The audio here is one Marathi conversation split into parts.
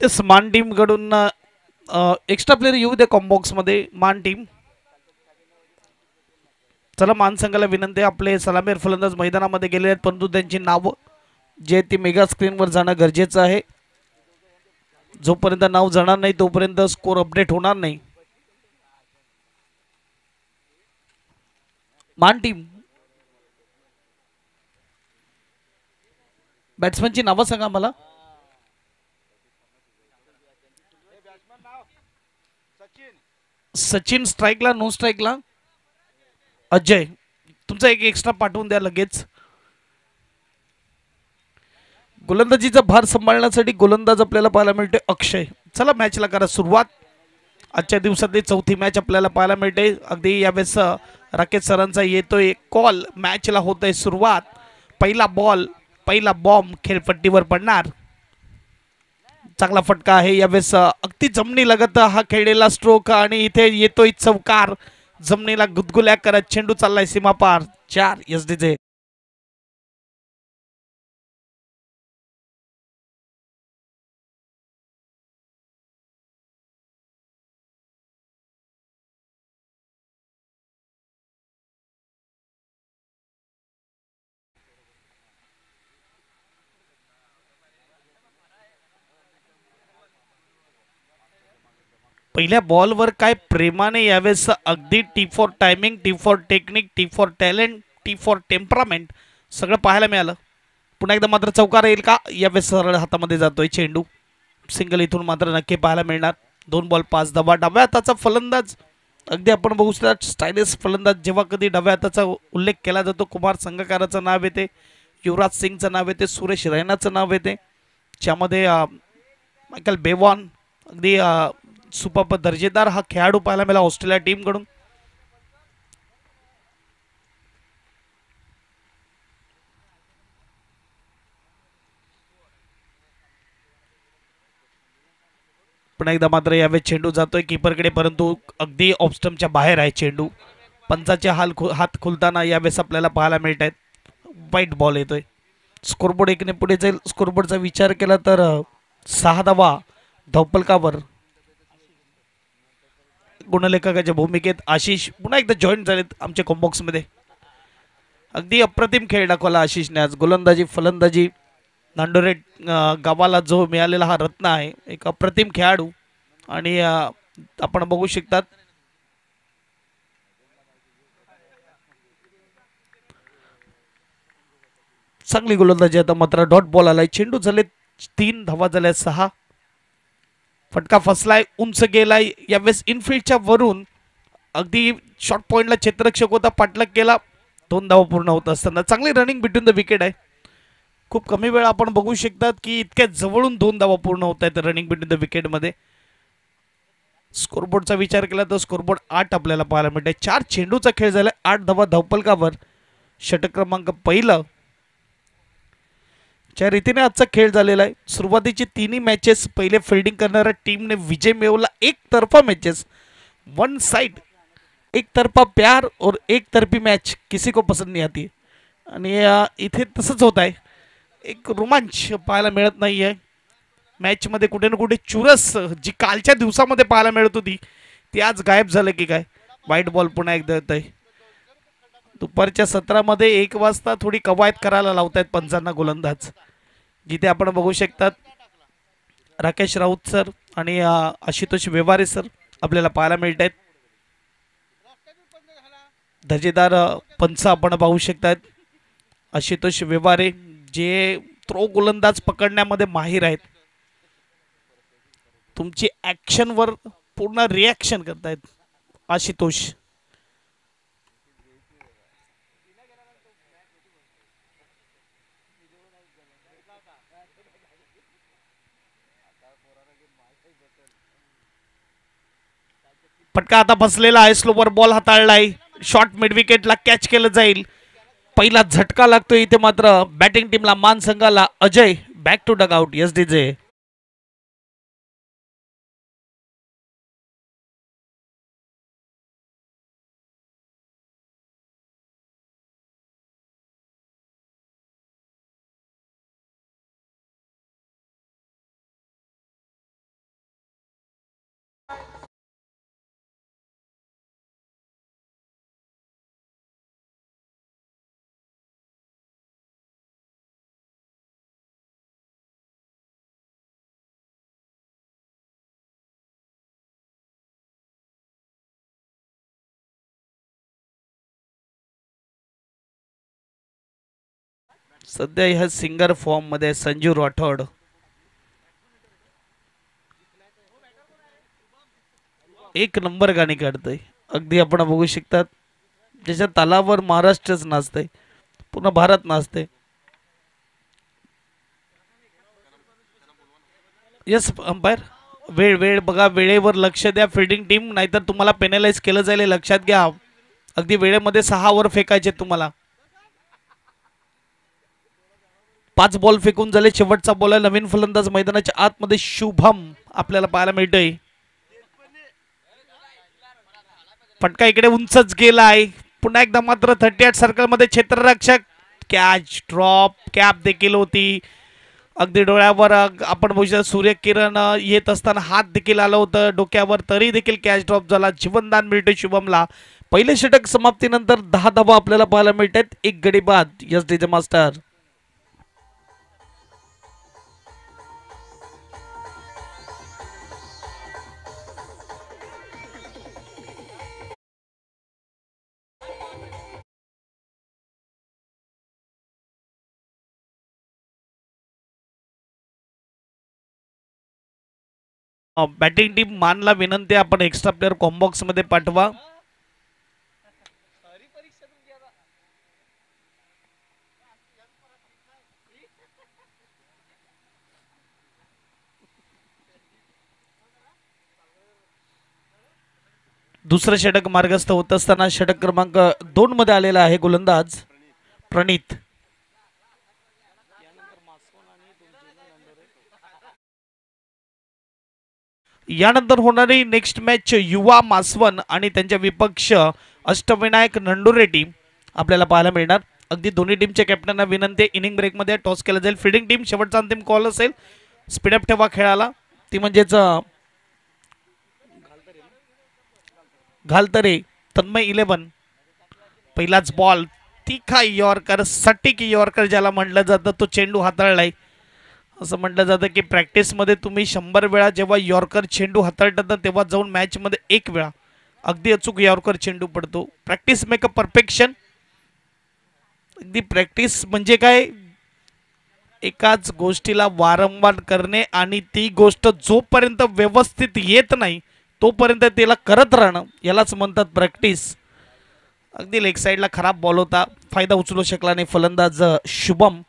तेच मान टीम कडून एक्स्ट्रा प्लेयर येऊ दे कॉम्बॉक्स मध्ये मान टीम. चला मान संघाला विनंती आहे, आपले सलामीर फलंदाज मैदानामध्ये गेले आहेत परंतु त्यांची नावं जे ती मेगा स्क्रीनवर जाणं गरजेचं आहे. जोपर्यंत नाव जाणार नाही तोपर्यंत स्कोर अपडेट होणार नाही. मान टीम बॅट्समनची नावं सांगा मला. सचिन स्ट्राईकला, नो स्ट्राईकला अजय. तुमचा एक एक्स्ट्रा पाठवून द्या लगेच. गोलंदाजीचा भार सांभाळण्यासाठी गोलंदाज आपल्याला पाहायला मिळते अक्षय. चला मॅचला करा सुरुवात. आजच्या दिवसातली चौथी मॅच आपल्याला पाहायला मिळते. अगदी यावेळेस राकेश सरांचा येतोय कॉल. मॅचला होत आहे सुरुवात. पहिला बॉल, पहिला बॉम्ब खेळपट्टीवर पडणार. चांगला फटका आहे यावेळेस. अगदी जमनी लगत हा खेळलेला स्ट्रोक आणि इथे येतोय चौकार. जमिनीला गुदगुल्या करत चेंडू चाललाय सीमापार. 4 एसडीचे. पहिल्या बॉलवर काय प्रेमाने यावेळेस अगदी T for timing, T for technique, T for talent, T for temperament सगळं पाहायला मिळालं. पुन्हा एकदा मात्र चौकार येईल का. यावेळेस सरळ हातामध्ये जातोय चेंडू. सिंगल इथून मात्र नक्की पाहायला मिळणार. 2 बॉल 5 धावा. डाव्या हाताचा फलंदाज अगदी आपण बघू शकता स्टायलिश फलंदाज. जेव्हा कधी डाव्या हाताचा उल्लेख केला जातो कुमार संगकाराचं नाव येते, युवराज सिंगचं नाव येते, सुरेश रैनाचं नाव येते. ज्यामध्ये मायकल बेवॉन अगदी सुपर दर्जेदार हा खेळाडू पाहायला मिळाला ऑस्ट्रेलिया टीमकडून. पुन्हा एकदा मात्र यावेळेस चेंडू जातोय कीपरकडे परंतु अगदी ऑफस्टमच्या बाहेर आहे चेंडू. पंचाचे हात खुलताना यावेळेस आपल्याला पाहायला मिळत आहेत. वाईट बॉल येतोय. स्कोरबोर्ड एकने पुढे जाईल. स्कोरबोर्डचा विचार केला तर 6 धावा धावपलकावर. गुणलेखकाच्या भूमिकेत आशिष पुन्हा एकदा जॉईन झालेत आमच्या कॉम्बॉक्समध्ये. अगदी अप्रतिम खेळ दाखवला आशिषने आज. गोलंदाजी फलंदाजी नांडोरे गावाला जो मिळालेला हा रत्न आहे. एक अप्रतिम खेळाडू. आणि आपण बघू शकतात चांगली गोलंदाजी. आता मात्र डॉट बॉल आलाय. चेंडू झाले 3 धावा झाल्या 6. फटका फसलाय, उंच गेलाय यावेळेस इनफिल्डच्या वरून. अगदी शॉर्ट पॉइंटला क्षेत्ररक्षक होता, पाठलाग केला. 2 धावा पूर्ण होत असताना चांगली रनिंग बिटवीन द विकेट आहे. खूप कमी वेळा आपण बघू शकतात की इतक्या जवळून 2 धावा पूर्ण होत आहेत रनिंग बिटवीन द विकेटमध्ये. स्कोरबोर्डचा विचार केला तर स्कोरबोर्ड 8 आपल्याला पाहायला मिळते. 4 चेंडूचा खेळ झाला. 8 धावा धावपलकावर. षटक क्रमांक पहिलं. ज्या रीतीने आजचा खेळ झालेला आहे. सुरुवातीची तिन्ही मॅचेस पहिले फिल्डिंग करणाऱ्या टीमने विजय मिळवला. एक तरफा मॅचेस, वन साइड, एक तरफा प्यार और एक तरफी मैच किसी को पसंद नहीं आती. आणि इथे तसंच होत आहे. एक रोमांच पाहायला मिळत नाही आहे मॅचमध्ये. कुठे ना कुठे चुरस जी कालच्या दिवसामध्ये पाहायला मिळत होती ती आज गायब झालं की काय. वाईट बॉल पुन्हा एकदा येत आहे. दुपारच्या सत्रामध्ये 1 वाजता थोडी कवायत करायला लावत आहेत पंचांना गोलंदाज. जिथे आपण बघू शकतात राकेश राऊत सर आणि आशुतोष व्यवहारे सर आपल्याला पाहायला मिळत आहेत. दर्जेदार पंच आपण पाहू शकतात. आशुतोष व्यवहारे जे थ्रो गोलंदाज पकडण्यामध्ये माहीर आहेत. तुमची ॲक्शनवर पूर्ण रिॲक्शन करतायत आशुतोष. फटका आता बसलेला आहे. स्लोवर बॉल हाताळलाय. शॉर्ट मिड विकेटला कॅच केलं जाईल. पहिला झटका लागतोय इथे मात्र बॅटिंग टीमला मान संघाला. Ajay back to dugout. S D J. सध्या ह्या सिंगर फॉर्म मध्ये संजू राठोड. एक नंबर गाणी काढतोय. अगदी आपण बघू शकतात ज्याच्या तालावर महाराष्ट्रच नाचते, पूर्ण भारत नाचते. Yes umpire. वेळ वेळ बघा, वेळेवर लक्ष द्या फिल्डिंग टीम, नाहीतर तुम्हाला पेनलाइज केलं जाईल, लक्षात घ्या. अगदी वेळेमध्ये 6 ओव्हर फेकायचे तुम्हाला. 5 बॉल फेकून झाले. शेवटचा बॉल आहे. नवीन फलंदाज मैदानाच्या आतमध्ये शुभम आपल्याला पाहायला मिळतोय. फटका इकडे उंचच गेला आहे. पुन्हा एकदा मात्र 38 सर्कल मध्ये क्षेत्ररक्षक. Catch drop. कॅप देखील होती. अगदी डोळ्यावर आपण बघू शकतो सूर्यकिरण येत असताना हात देखील आलं होतं डोक्यावर, तरी देखील कॅच ड्रॉप झाला. जीवनदान मिळते शुभमला. पहिले षटक समाप्तीनंतर 10 धावा आपल्याला पाहायला मिळतात. एक गडी बाद. Yes DJ master. Batting team मानला विनंती, आपण एक्स्ट्रा प्लेअर कॉम्बॉक्स मध्ये पाठवा. दुसरं षटक मार्गस्थ होत असताना षटक क्रमांक 2 मध्ये आलेला आहे गोलंदाज प्रणित. यानंतर होणारी नेक्स्ट मॅच युवा मासवन आणि त्यांच्या विपक्ष अष्टविनायक नंडुरे टीम आपल्याला पाहायला मिळणार. अगदी दोन्ही टीमच्या कॅप्टनना विनंती, इनिंग ब्रेकमध्ये टॉस केला जाईल. फिल्डिंग टीम शेवटचा अंतिम कॉल असेल. स्पीडअप ठेवा खेळाला. ती म्हणजेच घालतरे तन्मय 11. पहिलाच बॉल. तिखा यॉर्कर, सटीक यॉर्कर ज्याला म्हटलं जातं, तो चेंडू हाताळलाय. असं म्हटलं जातं की प्रॅक्टिसमध्ये तुम्ही 100 वेळा जेव्हा यॉर्कर चेंडू हाताळतात तेव्हा जाऊन मॅचमध्ये 1 वेळा अगदी अचूक यॉर्कर चेंडू पडतो. Practice make a perfection. अगदी प्रॅक्टिस म्हणजे काय, एकाच गोष्टीला वारंवार करणे आणि ती गोष्ट जोपर्यंत व्यवस्थित येत नाही तोपर्यंत त्याला करत राहणं, यालाच म्हणतात प्रॅक्टिस. अगदी लेग साईडला खराब बॉल होता, फायदा उचलू शकला नाही फलंदाज शुभम.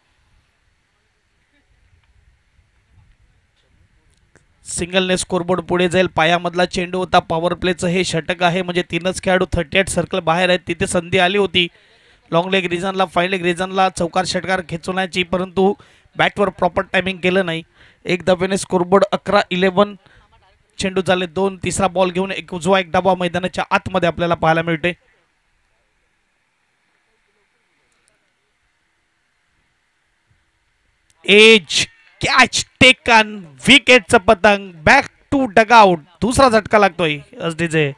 सिंगलने स्कोरबोर्ड पुढे जाईल. पायामधला चेंडू होता. पॉवर प्लेचं हे षटक आहे, म्हणजे 3च खेळाडू 38 सर्कल बाहेर आहेत. तिथे संधी आली होती लॉंग लेग रिजनला, फाईन लेग रिजनला चौकार षटकार खेचवण्याची, परंतु बॅटवर प्रॉपर टायमिंग केलं नाही. एक धावेने स्कोरबोर्ड 11-11. चेंडू झाले 2. तिसरा बॉल घेऊन एक उजवा एक डावा मैदानाच्या आतमध्ये आपल्याला पाहायला मिळते. Age catch taken. विकेटचं पतंग. Back to dugout. दुसरा झटका लागतोय एसडीजे.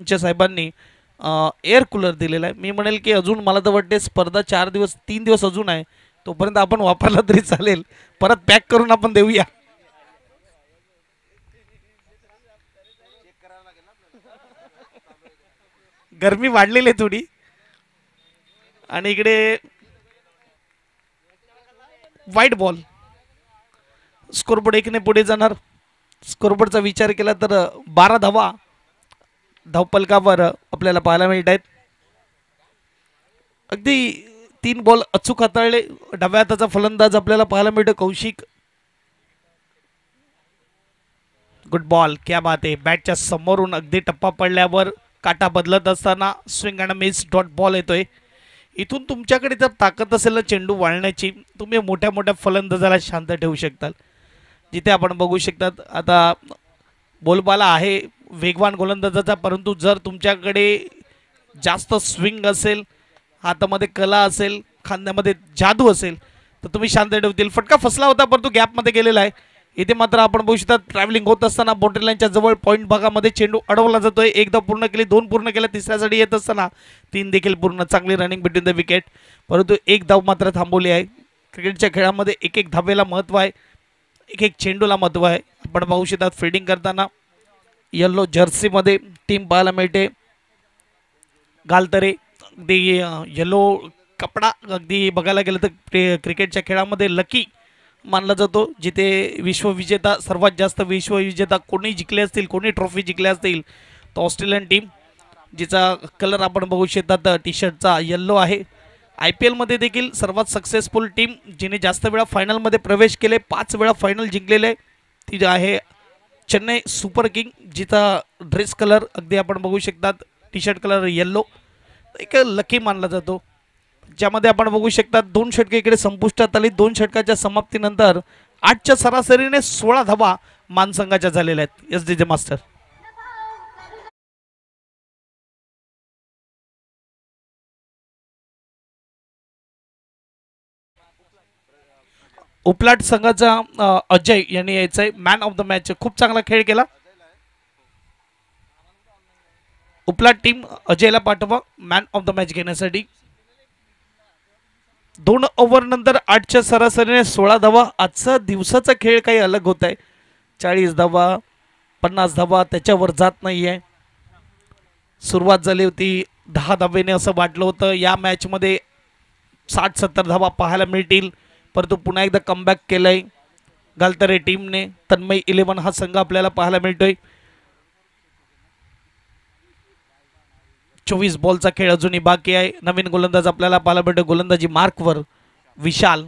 साहेबांनी एअर कूलर दिलेला आहे. मी म्हणेल की अजून मला तर वाटते स्पर्धा 3 दिवस अजून आहे, तोपर्यंत आपण वापरला तरी चालेल. परत पॅक करून आपण देऊया. गरमी वाढलेली आहे थोडी. आणि इकडे व्हाईट बॉल. स्कोरबोर्ड 1 ने पुढे जाणार. स्कोरबोर्डचा विचार केला तर 12 धावा धावपलकावर आपल्याला पाहायला मिळत आहेत. अगदी 3 बॉल अचूक हाताळले. डाव्या हाताचा फलंदाज आपल्याला पाहायला मिळतो कौशिक. Good ball. क्या बात आहे. बॅटच्या समोरून अगदी टप्पा पडल्यावर काटा बदलत असताना swing and miss dot ball येतोय. इथून तुमच्याकडे जर ताकद असेल ना चेंडू वाळण्याची, तुम्ही मोठ्या मोठ्या फलंदाजाला शांत ठेवू शकता. जिथे आपण बघू शकतात आता बोलबाला आहे वेगवान गोलंदाजाचा, परंतु जर तुमच्याकडे जास्त स्विंग असेल, हातामध्ये कला असेल, खांद्यामध्ये जादू असेल तर तुम्ही शांत ठेवतील. फटका फसला होता परंतु गॅपमध्ये गेलेला आहे. इथे मात्र आपण बघू शकता ट्रॅव्हलिंग होत असताना बाउंड्री लाईनच्या जवळ पॉईंट भागामध्ये चेंडू अडवला जातोय. एकदा पूर्ण केली, 2 पूर्ण केल्या, तिसऱ्यासाठी येत असताना 3 देखील पूर्ण. चांगली रनिंग बिटवीन द विकेट, परंतु एक धाव मात्र थांबवली आहे. क्रिकेटच्या खेळामध्ये एक एक धावेला महत्त्व आहे, एक एक चेंडूला महत्त्व आहे. आपण पाहू शकतात फिल्डिंग करताना येल्लो जर्सीमध्ये टीम पाहायला मिळते. गालतरे अगदी येलो कपडा अगदी बघायला गेलं तर क्रिकेटच्या खेळामध्ये लकी मानला जातो. जिथे विश्वविजेता सर्वात जास्त विश्वविजेता कोणी जिंकले असतील, कोणी ट्रॉफी जिंकल्या असतील तर ऑस्ट्रेलियन टीम, जिचा कलर आपण बघू शकतात टी शर्टचा येल्लो आहे. IPL मध्ये देखील सर्वात सक्सेसफुल टीम जिने जास्त वेळा फायनलमध्ये प्रवेश केले, 5 वेळा फायनल जिंकलेले, ती आहे चेन्नई सुपर किंग, जिचा ड्रेस कलर अगदी आपण बघू शकतात टी शर्ट कलर येल्लो, एक लकी मानला जातो. ज्यामध्ये आपण बघू शकतात 2 षटके इकडे संपुष्टात आली. 2 षटकाच्या समाप्तीनंतर 8च्या सरासरीने 16 धावा मानसंघाच्या झालेल्या आहेत. SDJ मास्टर उपलाट संघाचा अजय यांनी यायचंय मॅन ऑफ द मॅच. खूप चांगला खेळ केला. उपलाट टीम अजयला पाठवा मॅन ऑफ द मॅच घेण्यासाठी. 2 ओव्हर नंतर 8च्या सरासरीने 16 धावा. आजचा दिवसाचा खेळ काही अलग होत आहे. 40 धावा 50 धावा त्याच्यावर जात नाही आहे. सुरुवात झाली होती 10 धावेने असं वाटलं होतं. या मॅचमध्ये 60-70 धावा पाहायला मिळतील, परंतु पुन्हा एकदा कमबॅक केलंय गालतरे टीमने. तन्मय 11 हा संघ आपल्याला पाहायला मिळतोय. 24 बॉलचा खेळ अजूनही बाकी आहे. नवीन गोलंदाज आपल्याला पाहायला मिळतो गोलंदाजी मार्कवर विशाल.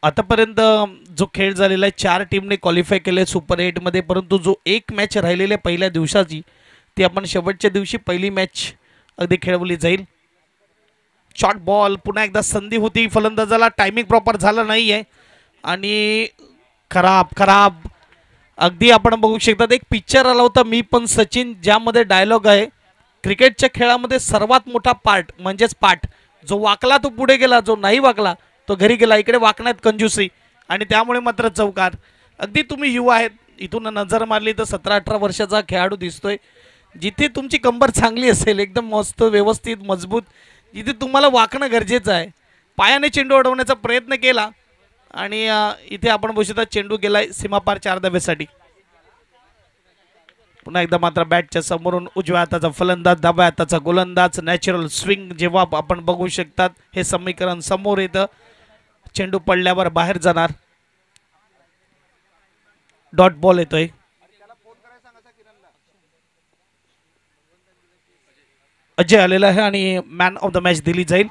आतापर्यंत जो खेळ झालेला आहे 4 टीमने क्वालिफाय केले सुपर 8 मध्ये, परंतु जो एक मॅच राहिलेली आहे पहिल्या दिवसाची ती आपण शेवटच्या दिवशी पहिली मॅच अगदी खेळवली जाईल. शॉर्ट बॉल, पुन्हा एकदा संधी होती फलंदाजाला, टायमिंग प्रॉपर झाला नाही आहे आणि खराब अगदी आपण बघू शकतात. एक पिक्चर आला होता मी पण सचिन, ज्यामध्ये डायलॉग आहे क्रिकेटच्या खेळामध्ये सर्वात मोठा पार्ट म्हणजेच पाठ, जो वाकला तो पुढे गेला, जो नाही वाकला तो घरी गेला. इकडे वाकण्यात कंजूसी आणि त्यामुळे मात्र चौकार. अगदी तुम्ही युवा आहेत, इथून नजर मारली तर 17-18 वर्षाचा खेळाडू दिसतोय. जिथे तुमची कंबर चांगली असेल, एकदम मस्त व्यवस्थित मजबूत, जिथे तुम्हाला वाकणं गरजेचं आहे, पायाने चेंडू अडवण्याचा प्रयत्न केला आणि इथे आपण बघू शकता चेंडू गेलाय सीमापार 4 धावेसाठी. पुन्हा एकदा मात्र बॅटच्या समोरून उजव्या हाताचा फलंदाज, डाव्या हाताचा गोलंदाज, नॅचरल स्विंग जेव्हा आपण बघू शकतात हे समीकरण समोर येतं. चेंडू पडल्यावर बाहेर जाणार. डॉट बॉल येतोय. अजय आलेला आहे आणि मॅन ऑफ द मॅच दिली जाईल.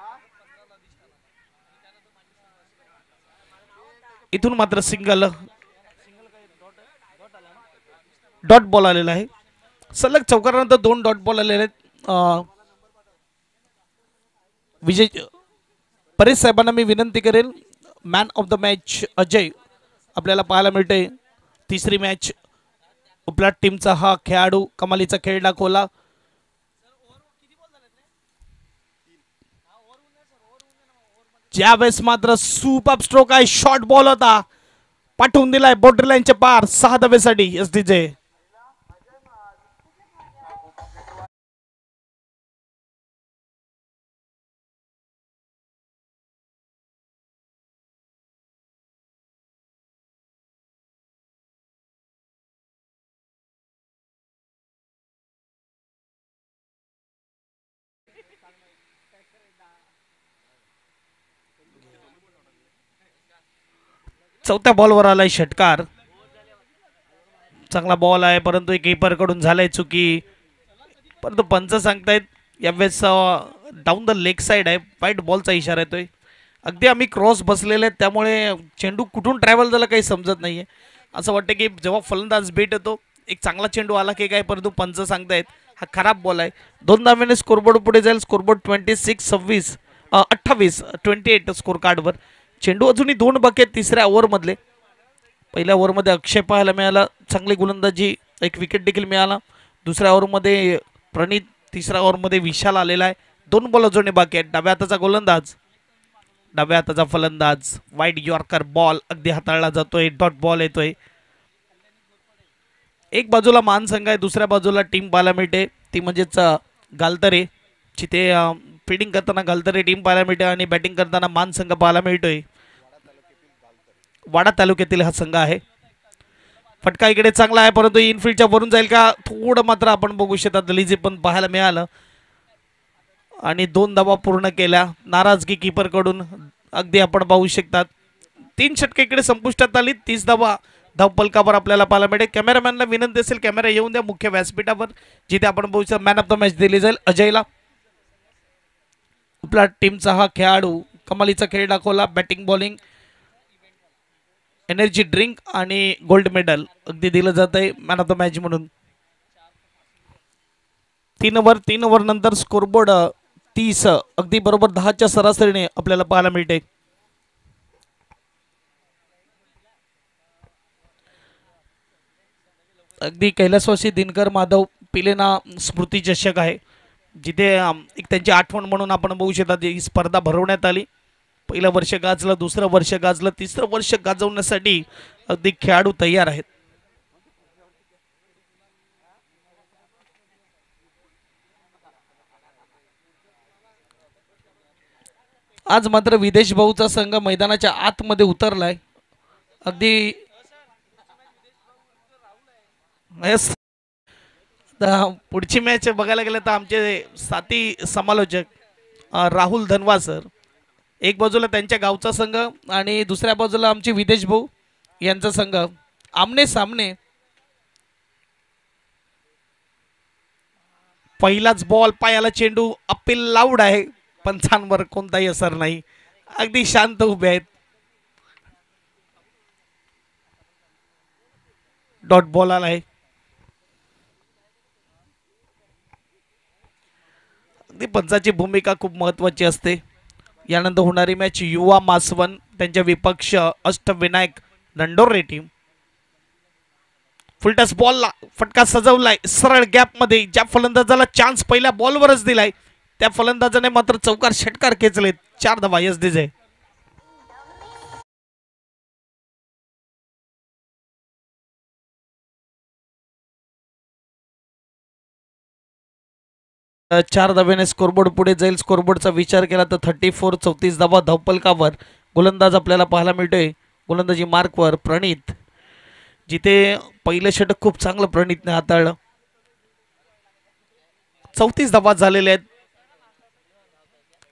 इथून मात्र सिंगल डॉट बॉल आलेला आहे. सलग चौकारानंतर 2 डॉट बॉल आलेले आहेत. विजय परेश साहेबांना मी विनंती करेल, man of the match Ajay आपल्याला पाहायला मिळते. तिसरी मॅच उपलाट टीमचा हा खेळाडू कमालीचा खेळ दाखवला. ज्यावेळेस मात्र सुपर स्ट्रोक आहे, शॉर्ट बॉल होता, पाठवून दिलाय बाउंड्री लाईनच्या पार 6 धावेसाठी SDJ. चौथ्या बॉलवर आलाय षटकार. चांगला बॉल आहे परंतु कीपर कडून झालाय चुकी, परंतु पंच सांगतायत यावेळेस डाऊन द लेग साइड आहे, वाईट बॉलचा इशारा येतोय. अगदी आम्ही क्रॉस बसलेले आहेत त्यामुळे चेंडू कुठून ट्रॅव्हल झाला काही समजत नाहीये. असं वाटतं की जेव्हा फलंदाज बेट येतो एक चांगला चेंडू आला की काय, परंतु पंच सांगतायत हा खराब बॉल आहे. 2 धाव्याने स्कोरबोर्ड पुढे जाईल. स्कोरबोर्ड 28 स्कोर कार्डवर. चेंडू अजूनही 2 बाकी आहेत तिसऱ्या ओव्हरमधले. पहिल्या ओव्हरमध्ये अक्षय पाहायला मिळाला, चांगली गोलंदाजी, एक विकेट देखील मिळाला. दुसऱ्या ओव्हरमध्ये प्रणित, तिसऱ्या ओव्हरमध्ये विशाल आलेला आहे. 2 बॉल अजूनही बाकी आहेत. डाव्या हाताचा गोलंदाज, डाव्या हाताचा फलंदाज, वाईड यॉर्कर बॉल अगदी हाताळला जातोय. डॉट बॉल येतोय. एक बाजूला मानसंघ आहे, दुसऱ्या बाजूला टीम पाहायला मिळते ती म्हणजेच गालतरे. जिथे फिल्डिंग करताना गालतरे टीम पाहायला मिळते आणि बॅटिंग करताना मानसंघ पाहायला मिळतोय. वाडा तालुक्यातील हा संघ आहे. फटका इकडे चांगला आहे, परंतु इनफिल्डच्या वरून जाईल का, थोडं मात्र आपण बघू शकतात लिझी पण पाहायला मिळालं. आणि 2 धावा पूर्ण केल्या. नाराजगी कीपर कडून अगदी आपण पाहू शकतात. 3 षटके इकडे संपुष्टात आली. 30 धावा धावपलकावर आपल्याला पाहायला मिळते. कॅमेरामॅनला विनंती असेल कॅमेरा येऊन द्या मुख्य व्यासपीठावर, जिथे आपण बघू शकतो मॅन ऑफ द मॅच दिली जाईल अजयला. आपल्या टीमचा हा खेळाडू कमालीचा खेळ दाखवला. बॅटिंग बॉलिंग, एनर्जी ड्रिंक आणि गोल्ड मेडल अगदी दिलं जात आहे मॅन ऑफ द मॅच म्हणून. 3 ओव्हर नंतर स्कोरबोर्ड 30 अगदी बरोबर 10च्या सरासरीने आपल्याला पाहायला मिळते. अगदी कैलासवासी दिनकर माधव पिलेना स्मृती चषक आहे, जिथे एक त्यांची आठवण म्हणून आपण बघू शकता ही स्पर्धा भरवण्यात आली. पहिलं वर्ष गाजलं, दुसरं वर्ष गाजलं, तिसरं वर्ष गाजवण्यासाठी अगदी खेळाडू तयार आहेत. आज मात्र विदेश भाऊचा संघ मैदानाच्या आतमध्ये उतरलाय. अगदी पुढची मॅच बघायला गेलं तर आमचे साथी समालोचक राहुल धनवा सर, एक बाजूला त्यांच्या गावचा संघ आणि दुसऱ्या बाजूला आमचे विदेश भाऊ यांचा संघ आमने सामने. पहिलाच बॉल, पायाला चेंडू, अपील लाऊड आहे, पंचांवर कोणताही असर नाही, अगदी शांत उभे आहेत. डॉट बॉल आला आहे. अगदी पंचाची भूमिका खूप महत्वाची असते. यानंतर होणारी मॅच युवा मासवन त्यांच्या विपक्ष अष्टविनायक नंडोरे टीम. फुलटस बॉलला फटका सजवलाय सरळ गॅप मध्ये. ज्या फलंदाजाला चान्स पहिल्या बॉलवरच दिलाय त्या फलंदाजाने मात्र चौकार षटकार खेचलेत. 4 धावा यश दिजे. चार धाव्याने स्कोरबोर्ड पुढे जाईल. स्कोरबोर्डचा विचार केला तर 34 धावा धावपलकावर गोलंदाज आपल्याला पाहायला मिळतोय. गोलंदाजी मार्कवर प्रणित, जिथे पहिलं षटक खूप चांगलं प्रणितने हाताळलं. 34 धावा झालेल्या आहेत.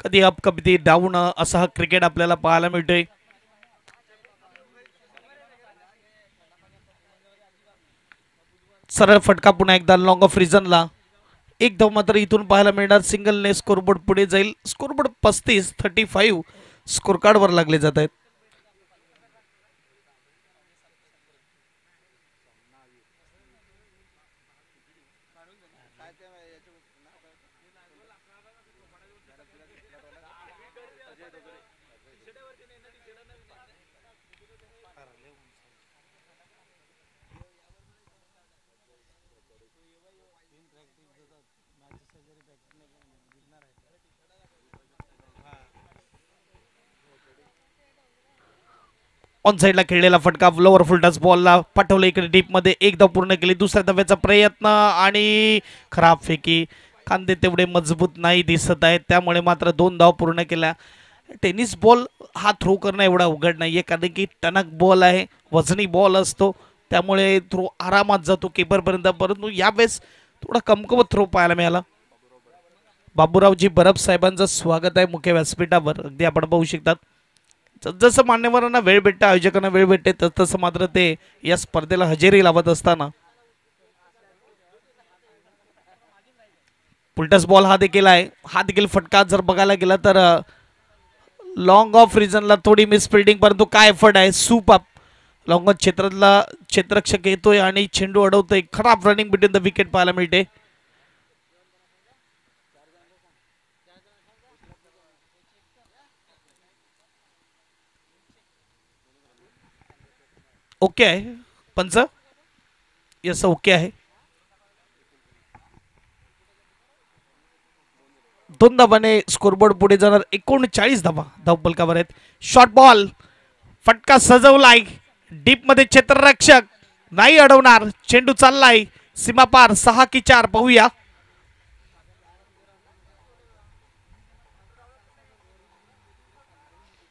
कधी अप कधी डाऊन असा हा क्रिकेट आपल्याला पाहायला मिळतोय. सरळ फटका पुन्हा एकदा लॉंग ऑफ रिजनला. एक धाव मात्र इथून पाहायला मिळणार. सिंगलने स्कोरबोर्ड पुढे जाईल. स्कोरबोर्ड 35 स्कोर कार्डवर लागले जात आहेत. ऑन साइडला खेळलेला फटका लोअर फुलटस बॉलला पाठवलं इकडे डीप मध्ये. एक धाव पूर्ण केली. दुसऱ्या धाव्याचा प्रयत्न आणि खराब फेकी. कांदे तेवढे मजबूत नाही दिसत आहेत, त्यामुळे मात्र 2 धाव पूर्ण केल्या. टेनिस बॉल हा थ्रो करणं एवढा अवघड नाहीये, कारण की टणक बॉल आहे, वजनी बॉल असतो, त्यामुळे थ्रो आरामात जातो किपरपर्यंत. परंतु यावेळेस थोडा कमकुवत थ्रो पाहायला मिळाला. बाबूरावजी बरब साहेबांचं स्वागत आहे मुख्य व्यासपीठावर. अगदी आपण पाहू शकतात जसं मान्यवरांना वेळ भेटते, आयोजकांना वेळ भेटते, तसं मात्र ते या स्पर्धेला हजेरी लावत असताना. पुलटस बॉल हा देखील आहे. हा देखील फटका जर बघायला गेला तर लॉंग ऑफ रिजनला थोडी मिस फिल्डिंग, परंतु काय एफर्ट आहे. सूप अप लॉंगॉन क्षेत्रातला क्षेत्ररक्षक येतोय आणि चेंडू अडवतोय. खराब रनिंग बिटवीन द विकेट पाहायला मिळते. ओके आहे पंच. यस ओके आहे. 2 धावाने स्कोरबोर्ड पुढे जाणार. 39 धावा धावफलकावर आहेत. शॉर्ट बॉल फटका सजवलाय डीप मध्ये. क्षेत्ररक्षक नाही अडवणार. चेंडू चाललाय सीमापार. 6 की 4 पाहूया.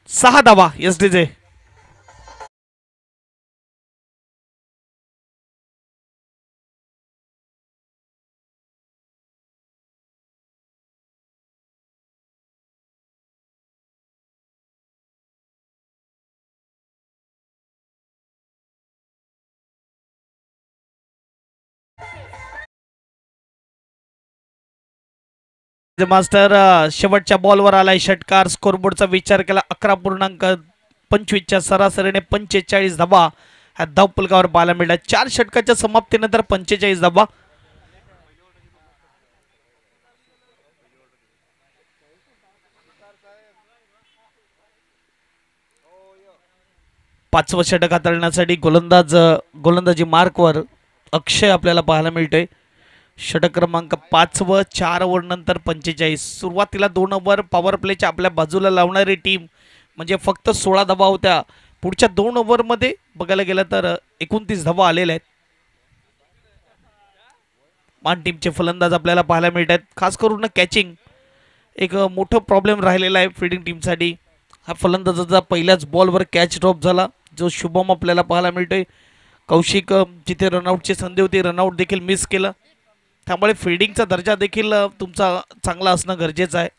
6 धावा एसडीजे. मास्टर शेवटच्या बॉलवर आलाय षटकार. स्कोरबोर्डचा विचार केला 11.25च्या सरासरीने 45 धावा ह्या धावफलकावर पाहायला मिळतात. 4 षटकाच्या समाप्तीनंतर 45 धावा. पाचवं षटक हाताळण्यासाठी गोलंदाजी मार्कवर अक्षय आपल्याला पाहायला मिळतोय. षटक क्रमांक 5 व 4 ओव्हर नंतर 45. सुरुवातीला 2 ओव्हर पॉवर प्लेच्या आपल्या बाजूला लावणारी टीम म्हणजे फक्त 16 धावा होत्या. पुढच्या 2 ओव्हरमध्ये बघायला गेलं तर 29 धावा आलेल्या आहेत. मान टीमचे फलंदाज आपल्याला पाहायला मिळत आहेत. खास करून कॅचिंग एक मोठं प्रॉब्लेम राहिलेला आहे फिल्डिंग टीमसाठी. हा फलंदाजाचा पहिल्याच बॉलवर कॅच ड्रॉप झाला जो शुभम आपल्याला पाहायला मिळतोय. कौशिक जिथे रनआउटची संधी होती रनआउट देखील मिस केलं. त्यामुळे फिल्डिंगचा दर्जा देखील तुमचा चांगला असणं गरजेचं आहे.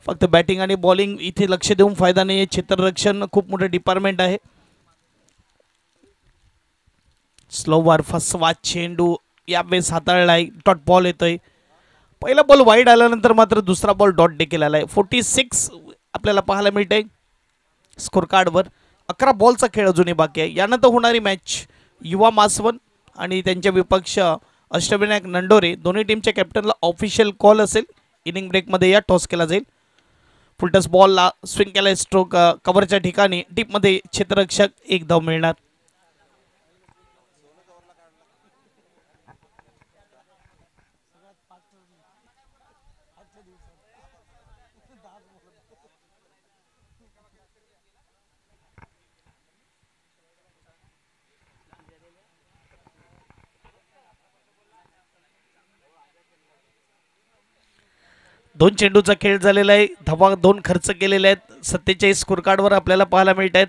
फक्त बॅटिंग आणि बॉलिंग इथे लक्ष देऊन फायदा नाही. क्षेत्ररक्षण खूप मोठं डिपार्टमेंट आहे. स्लोवर फसवा चेंडू यावेळेस हाताळलाय. डॉट बॉल येतोय. पहिला बॉल वाईड आल्यानंतर मात्र दुसरा बॉल डॉट देखील आलाय. 46 आपल्याला पाहायला मिळते स्कोर कार्डवर. 11 बॉलचा खेळ अजूनही बाकी आहे. यानंतर होणारी मॅच युवा मासवन आणि त्यांच्या विपक्ष अष्टविनायक नंडोरे दोन्ही टीमच्या कॅप्टनला ऑफिशियल कॉल असेल. इनिंग ब्रेकमध्ये या टॉस केला जाईल. फुलटस बॉलला स्विंग केला स्ट्रोक कव्हरच्या ठिकाणी डीपमध्ये क्षेत्ररक्षक 1 धाव मिळणार. दोन चेंडूचा खेळ झालेला आहे. धावा 2 खर्च केलेले आहेत. 47 स्कोर कार्डवर आपल्याला पाहायला मिळत आहेत.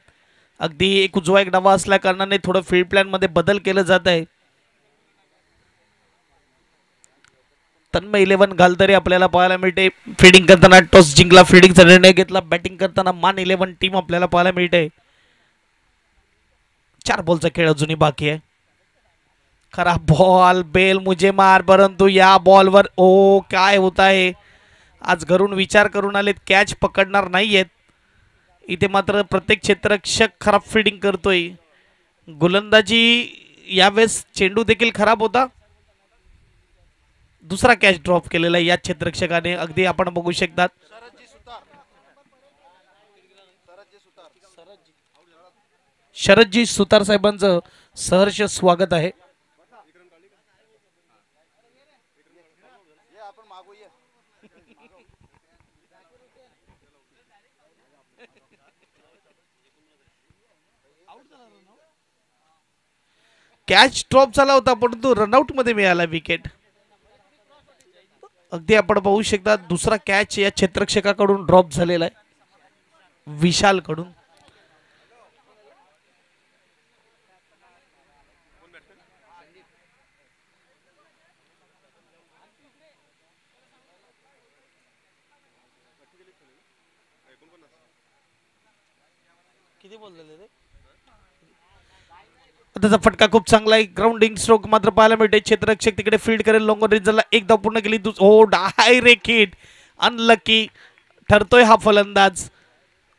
अगदी एक उजवा एक डावा असल्या कारणाने थोडं फील्ड प्लॅन मध्ये बदल केलं जात आहे. तन्मय 11 घालतरी आपल्याला पाहायला मिळते. फिल्डिंग करताना टॉस जिंकला. फिल्डिंगचा निर्णय घेतला. बॅटिंग करताना मान 11 टीम आपल्याला पाहायला मिळते. 4 बॉलचा खेळ अजूनही बाकी आहे. खराब बॉल. बेल मुझे मार. परंतु या बॉलवर ओ काय होत आहे. आज घरून विचार करून आलेत कॅच पकडणार नाहीयेत. इथे मात्र प्रत्येक क्षेत्ररक्षक खराब फिल्डिंग करतोय. गोलंदाजी यावेळेस चेंडू देखील खराब होता. दुसरा कॅच ड्रॉप केलेला या क्षेत्ररक्षकाने. अगदी आपण बघू शकतात. शरदजी सुतार साहेबांचं सहर्ष स्वागत आहे. कॅच ड्रॉप झाला होता परंतु रनआउट मध्ये मिळाला विकेट. अगदी आपण पाहू शकता दुसरा कॅच या क्षेत्ररक्षकाकडून ड्रॉप झालेला आहे विशाल कडून. किती बॉल झाले रे. त्याचा फटका खूप चांगला आहे. ग्राउंडिंग स्ट्रोक मात्र पाहायला मिळते. क्षेत्ररक्षक तिकडे फील्ड करेल. लॉंग रिझल्टला 1 धाव पूर्ण केली. हो डायरेक्ट हिट. अनलकी ठरतोय हा फलंदाज.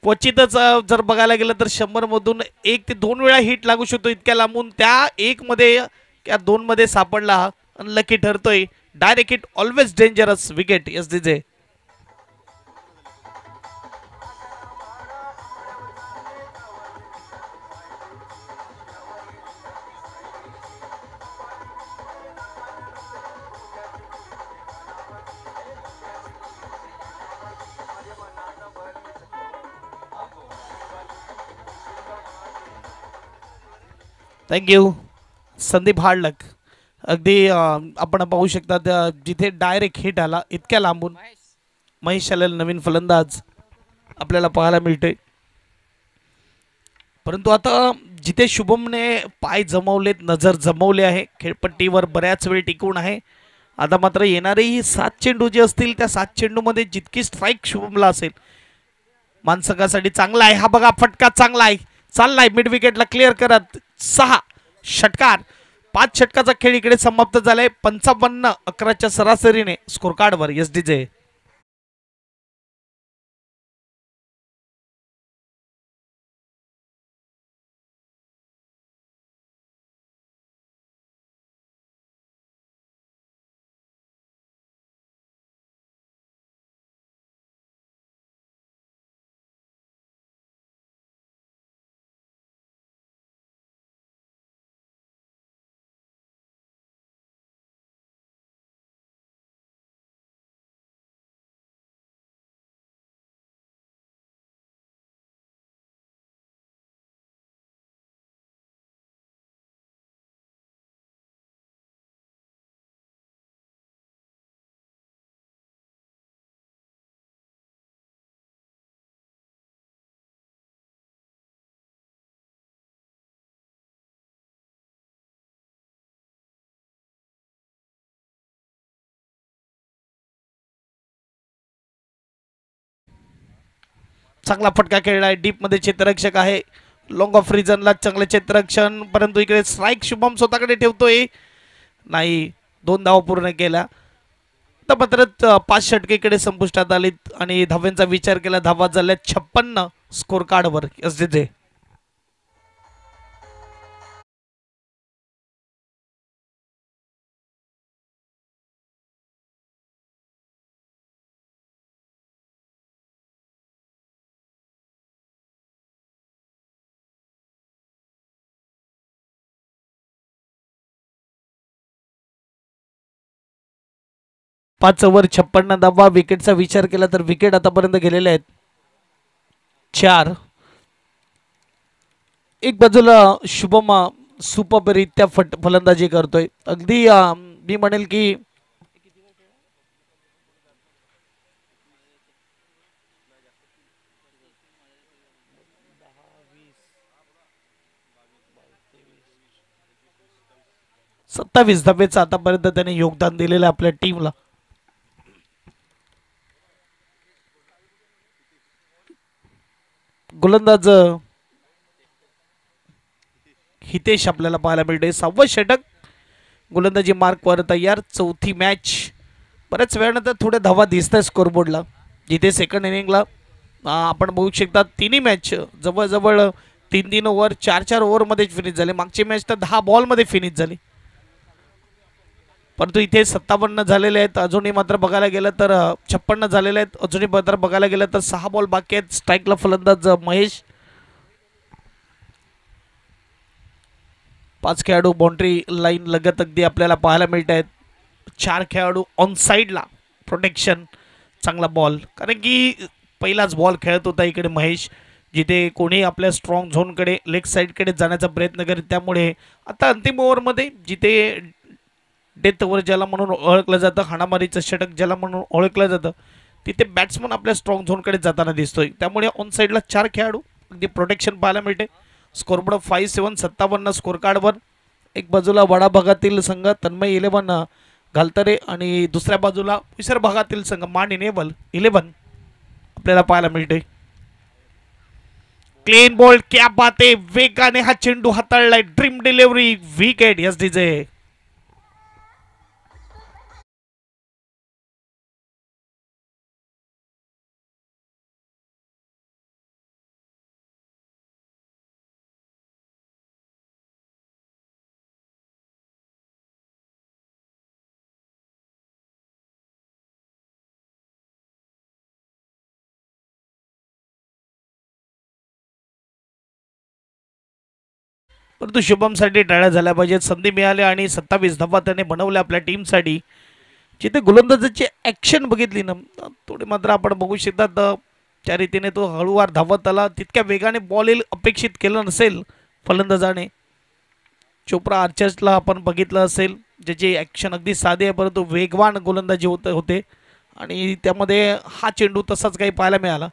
क्वचितच जर बघायला गेलं तर 100 मधून 1 ते 2 वेळा हिट लागू शकतो इतक्या लांबून. त्या 1 मध्ये त्या 2 मध्ये सापडला हा अनलकी ठरतोय. Direct hit always dangerous wicket SDJ. Thank you Sandeep hard luck. अगदी आपण पाहू शकता जिथे डायरेक्ट हिट आला इतक्या लांबून महेश आलेल नवीन फलंदाज आपल्याला पाहायला मिळतोय. परंतु आता जिथे शुभमने पाय जमवलेत नजर जमवले आहे खेळपट्टीवर बऱ्याच वेळ टिकून आहे. आता मात्र येणारी 7 चेंडू जे असतील त्या 7 चेंडूमध्ये जितकी स्ट्राईक शुभमला असेल मानसंघासाठी चांगला आहे. हा बघा फटका चांगला आहे चाललाय मिड विकेटला क्लिअर करत 6 षटकार. 5 षटकाचा खेळ इकडे समाप्त झालाय 55-11च्या सरासरीने स्कोर कार्डवर एसडीजे. चांगला फटका खेळलाय डीप मध्ये क्षेत्ररक्षक आहे. लॉंग ऑफ रिजनला चांगले क्षेत्ररक्षण परंतु इकडे स्ट्राईक शुभम स्वतःकडे ठेवतोय. नाही 2 धावा पूर्ण केल्या. तर मात्र 5 षटके इकडे संपुष्टात आलीत आणि धाव्यांचा विचार केला धावा झाल्या 56 स्कोर कार्डवर एसडीजे. पाच ओव्हर 56 धावा. विकेटचा विचार केला तर विकेट आतापर्यंत गेलेले आहेत 4. एक बाजूला शुभम सुपररित्या फलंदाजी करतोय. अगदी मी म्हणेल की 27 धावेचं आतापर्यंत त्याने योगदान दिलेलं आपल्या टीमला. गोलंदाज हितेश आपल्याला पाहायला मिळते 6वं षटक. गोलंदाजी मार्कवर तयार. 4थी मॅच. बऱ्याच वेळानंतर थोडे धावा दिसत आहे स्कोरबोर्डला. जिथे सेकंड इनिंगला आपण बघू शकता तिन्ही मॅच जवळजवळ 3-3 ओव्हर 4-4 ओव्हरमध्ये फिनिश झाले. मागची मॅच तर 10 बॉलमध्ये फिनिश झाली. परंतु इथे 57 झालेले आहेत. अजूनही मात्र बघायला गेलं तर 56 झालेले आहेत. अजूनही मात्र बघायला गेलं तर 6 बॉल बाकी आहेत. स्ट्राईकला फलंदाज महेश. 5 खेळाडू बाउंड्री लाईन लगत अगदी आपल्याला पाहायला मिळत आहेत. 4 खेळाडू ऑन साईडला प्रोटेक्शन. चांगला बॉल कारण की पहिलाच बॉल खेळत होता इकडे महेश. जिथे कोणी आपल्या स्ट्रॉंग झोनकडे लेग साईडकडे जाण्याचा प्रयत्न करीत. त्यामुळे आता अंतिम ओव्हरमध्ये जिथे डेथ ओव्हर ज्याला म्हणून ओळखलं जातं हाणामारीचं षटक ज्याला म्हणून ओळखलं जातं तिथे बॅट्समन आपल्या स्ट्रॉंग झोनकडे जाताना दिसतोय. त्यामुळे ऑन साईडला 4 खेळाडू अगदी प्रोटेक्शन पाहायला मिळते. स्कोरबोर्ड 5-7 57 स्कोर कार्डवर. एक बाजूला वडा भागातील संघ तन्मय 11 घालतरे आणि दुसऱ्या बाजूला विसर भागातील संघ मान इनेबल 11 आपल्याला पाहायला मिळते. क्लीन बॉल क्या बात आहे. वेगाने हा चेंडू हाताळलाय. Dream delivery wicket SDJ. परंतु शुभमसाठी टाळ्या झाल्या पाहिजेत. संधी मिळाली आणि 27 धावा त्याने बनवल्या आपल्या टीमसाठी. जिथे गोलंदाजाची ॲक्शन बघितली ना, थोडी मात्र आपण बघू शकतात त्या रीतीने तो हळूवार धावत आला. तितक्या वेगाने बॉल येईल अपेक्षित केलं नसेल फलंदाजाने. चोप्रा आर्चर्सला आपण बघितलं असेल, ज्याची ॲक्शन अगदी साधी आहे परंतु वेगवान गोलंदाजी होते आणि त्यामध्ये हा चेंडू तसाच काही पाहायला मिळाला.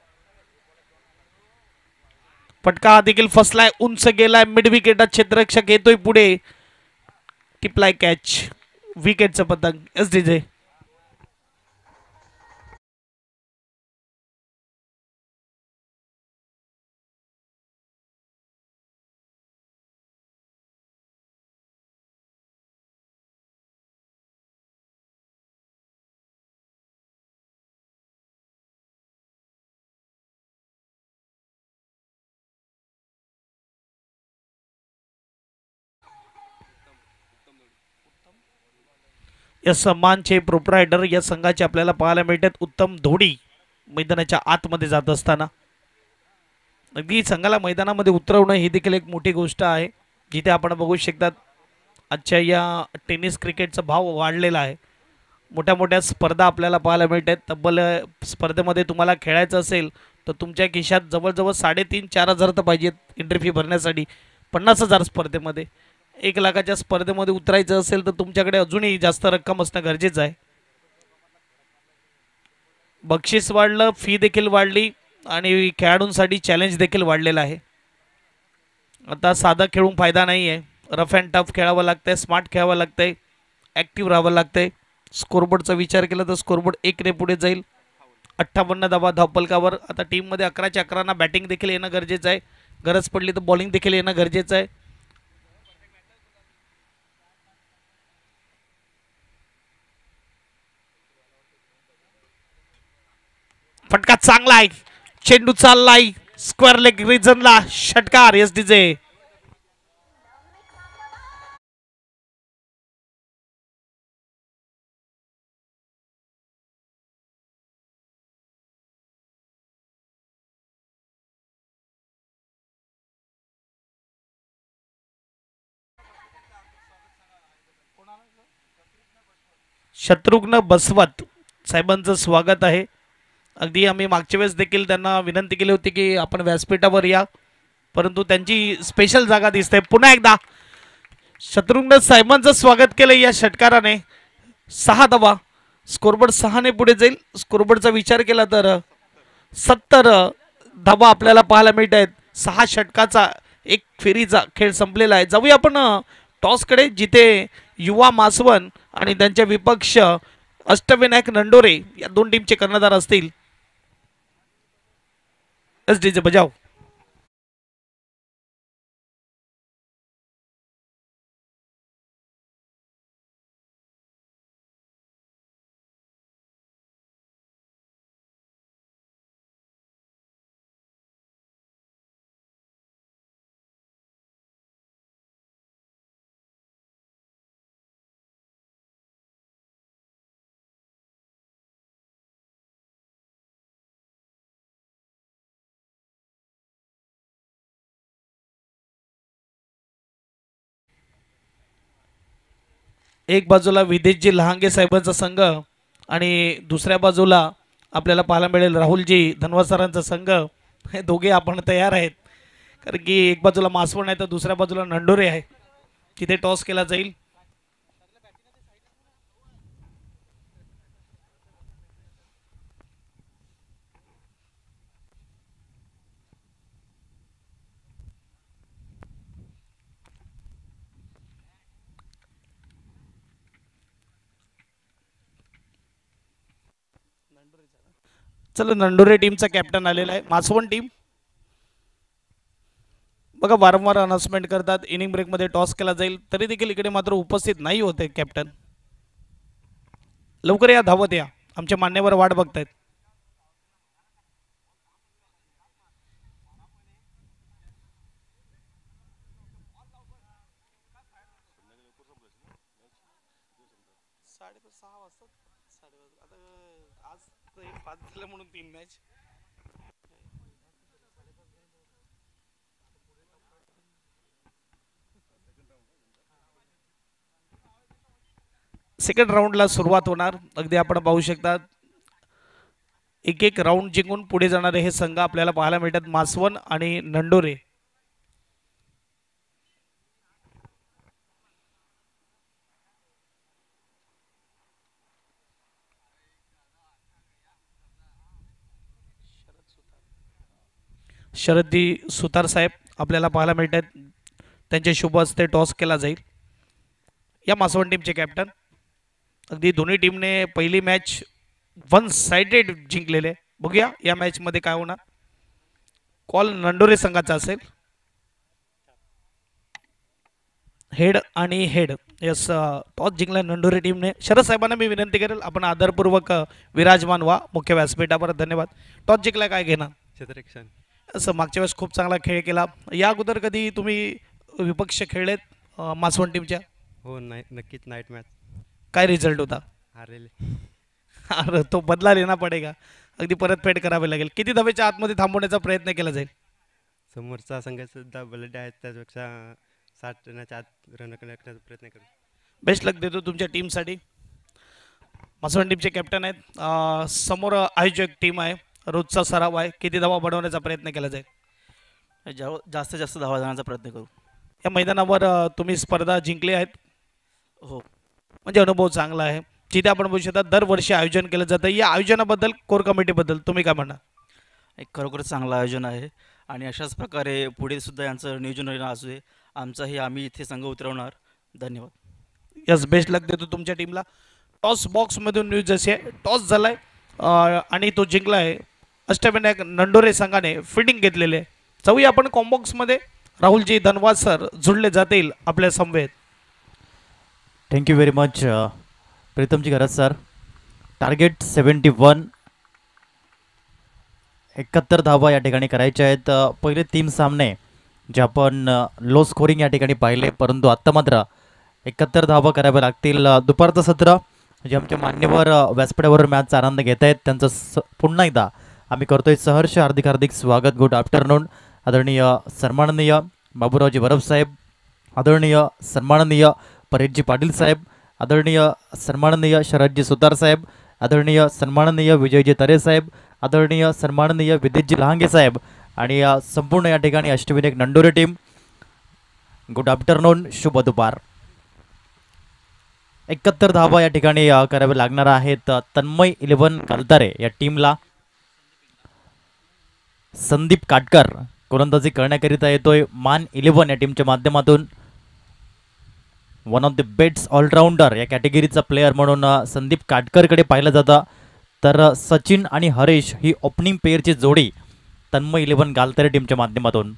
फटका देखील फसलाय, उंच गेलाय, मिड विकेट. क्षेत्ररक्षक येतोय पुढे. टिपलाय कॅच, विकेटचं पतंग. SDJ या सम्मानचे प्रोप्रायटर या संघाचे आपल्याला पाहायला मिळतात उत्तम धोडी मैदानाच्या आतमध्ये जात असताना. अगदी संघाला मैदानामध्ये उतरवणं ही देखील एक मोठी गोष्ट आहे. जिथे आपण बघू शकतात आजच्या या टेनिस क्रिकेटचा भाव वाढलेला आहे. मोठ्या मोठ्या स्पर्धा आपल्याला पाहायला मिळतात. तब्बल स्पर्धेमध्ये तुम्हाला खेळायचं असेल तर तुमच्या खिशात जवळजवळ 3,500-4,000 तर पाहिजेत एंट्री फी भरण्यासाठी. 50,000 स्पर्धेमध्ये, 1,00,000च्या स्पर्धेमध्ये उतरायचं असेल तर तुमच्याकडे अजूनही जास्त रक्कम असणं गरजेचं आहे. बक्षीस वाढलं, फी देखील वाढली आणि खेळाडूंसाठी चॅलेंज देखील वाढलेलं आहे. आता साधा खेळून फायदा नाही आहे. रफ अँड टफ खेळावं लागतंय, स्मार्ट खेळावं लागतंय, ॲक्टिव्ह राहावं लागतंय. स्कोरबोर्डचा विचार केला तर स्कोरबोर्ड 1 पुढे जाईल. 58 धावा धावपलकावर. आता टीममध्ये 11च्या 11 बॅटिंग देखील येणं गरजेचं आहे. गरज पडली तर बॉलिंग देखील येणं गरजेचं आहे. फटका चांगला आहे, चेंडू चाललाय स्क्वेअर लेग रिजनला. षटकार SDJ. शत्रुघ्न बसवत साहेबांचं स्वागत आहे. अगदी आम्ही मागच्या वेळेस देखील त्यांना विनंती केली होती की आपण व्यासपीठावर या, परंतु त्यांची स्पेशल जागा दिसते. पुन्हा एकदा शत्रुघ्न साहेबांचं स्वागत केलं या षटकाराने. 6 धावा, स्कोरबोर्ड 6ने पुढे जाईल. स्कोरबोर्डचा विचार केला तर 70 धावा आपल्याला पाहायला मिळत आहेत. 6 षटकाचा एक फेरीचा खेळ संपलेला आहे. जाऊया आपण टॉसकडे, जिथे युवा मासवण आणि त्यांचे विपक्ष अष्टविनायक नंडोरे या 2 टीमचे कर्णधार असतील. SDJ बजाव. एक बाजूला विदेशजी लहांगे साहेबांचा संघ आणि दुसऱ्या बाजूला आपल्याला पाहायला मिळेल राहुलजी धनवासरांचा संघ. हे दोघे आपण तयार आहेत, कारण की एक बाजूला मासवण आहे तर दुसऱ्या बाजूला नंडोरे आहे. तिथे टॉस केला जाईल. चला, नंडोरे टीमचा कॅप्टन आलेला आहे. मासवण टीम बघा वारंवार अनाउन्समेंट करतात इनिंग ब्रेकमध्ये टॉस केला जाईल, तरी देखील इकडे मात्र उपस्थित नाही होते कॅप्टन. लवकर या, धावत या, आमच्या मान्यवर वाट बघतायत. म्हणून 3 मॅच. सेकंड राऊंडला सुरुवात होणार. अगदी आपण पाहू शकता एक एक राऊंड जिंकून पुढे जाणारे हे संघ आपल्याला पाहायला मिळतात, मासवण आणि नंडोरे. शरदी सुतार साहेब आपल्याला पाहायला मिळतात, त्यांच्या शुभ हस्ते टॉस केला जाईल. या मासवण टीमचे कॅप्टन. अगदी दोन्ही टीमने पहिली मॅच वन साइडेड जिंकलेले. बघूया या मॅच मध्ये काय होणार. कॉल नंडोरे संघाचा असेल. हेड आणि हेड. यस, टॉस जिंकला नंडोरे टीमने. शरद साहेबांना मी विनंती करेल आपण आदरपूर्वक विराजमान व्हा मुख्य व्यासपीठावर. धन्यवाद. टॉस जिंकला काय घेणार. क्षेत्ररक्षण. असं मागच्या वेळेस खूप चांगला खेळ केला. या अगोदर कधी तुम्ही विपक्ष खेळलेत मासवण टीमच्या. हो नाही, नक्कीच नाईट मॅच काय रिझल्ट होता. हारलेले. अरे तो बदला लेना पडेगा. अगदी परतफेड करावी लागेल. किती धावेच्या आतमध्ये थांबवण्याचा प्रयत्न केला जाईल. समोरचा संघ सुद्धा बलडे आहेत, त्यापेक्षा 60 रनाच्या आत रन करण्याचा प्रयत्न करू. बेस्ट लक देतो तुमच्या टीमसाठी. मासवण टीमचे कॅप्टन आहेत. समोर आयोजक टीम आहे. रोजचा सराव आहे. किती धावा बनवण्याचा प्रयत्न केला जाईल. जास्तीत जास्त धावा जाण्याचा प्रयत्न करू. या मैदानावर तुम्ही स्पर्धा जिंकली आहेत. हो, म्हणजे अनुभव चांगला आहे. जिथे आपण बघू शकता दरवर्षी आयोजन केलं जातं. या आयोजनाबद्दल कोर कमिटीबद्दल तुम्ही काय म्हणणार. एक खरोखरच चांगलं आयोजन आहे आणि अशाच प्रकारे पुढे सुद्धा यांचं नियोजन असू दे. आमचाही आम्ही इथे संघ उतरवणार. धन्यवाद. यस, बेस्ट लक देतो तुमच्या टीमला. टॉस बॉक्समधून न्यूज जशी आहे, टॉस झालाय आणि तो जिंकला आहे. अष्टविनायक नंडोरे संघाने फिल्डिंग घेतलेले आहे. जाऊया आपण कॉम्बॉक्समध्ये. राहुलजी धनवाद सर जुळले जातील आपल्या समवेत. थँक्यू व्हेरी मच प्रीतमजी गरज सर. टार्गेट 71, 71 धावा या ठिकाणी करायच्या आहेत. पहिले 3 सामने जे आपण लो स्कोरिंग या ठिकाणी पाहिले, परंतु आत्ता मात्र 71 धावा कराव्या लागतील. दुपारचं सत्र जे आमच्या मान्यवर व्यासपीठावर मॅचचा आनंद घेत आहेत त्यांचं पुन्हा एकदा आम्ही करतोय सहर्ष हार्दिक हार्दिक स्वागत. Good afternoon. आदरणीय सन्माननीय बाबूरावजी बरब साहेब, आदरणीय सन्माननीय परेशजी पाटील साहेब, आदरणीय सन्माननीय शरदजी सुतार साहेब, आदरणीय सन्माननीय विजयजी तरे साहेब, आदरणीय सन्माननीय विद्युतजी लहांगे साहेब आणि संपूर्ण या ठिकाणी Ashtavinayak Nandore team. Good afternoon, शुभ दुपार. 71 धावा या ठिकाणी करावे लागणार आहेत तन्मय 11 कालतारे या टीमला. संदीप काटकर गोलंदाजी करण्याकरिता येतोय मान 11 या टीमच्या माध्यमातून. One of the best all rounder या कॅटेगरीचा प्लेअर म्हणून संदीप काटकरकडे पाहिलं जातं. तर सचिन आणि हरीश ही ओपनिंग पेअरची जोडी तन्मय 11 गालतरे टीमच्या माध्यमातून.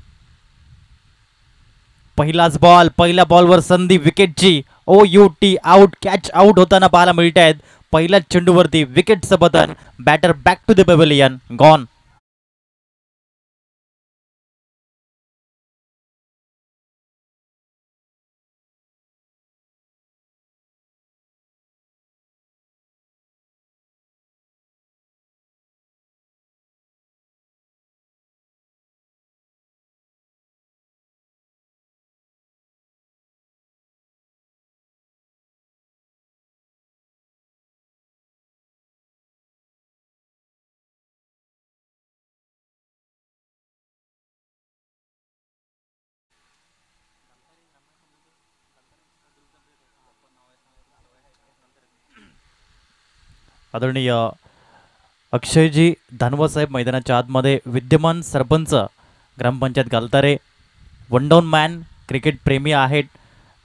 पहिलाच बॉल, पहिल्या बॉलवर संधी विकेटची OUT आउट, कॅच आउट होताना पाहायला मिळत आहेत. पहिल्याच चेंडूवरती विकेटचं button. Batter back to the pavilion, gone. आदरणीय अक्षयजी धानवा साहेब मैदानाच्या आतमध्ये, विद्यमान sarpanch gram panchayat Galtare, one down man, cricket प्रेमी आहेत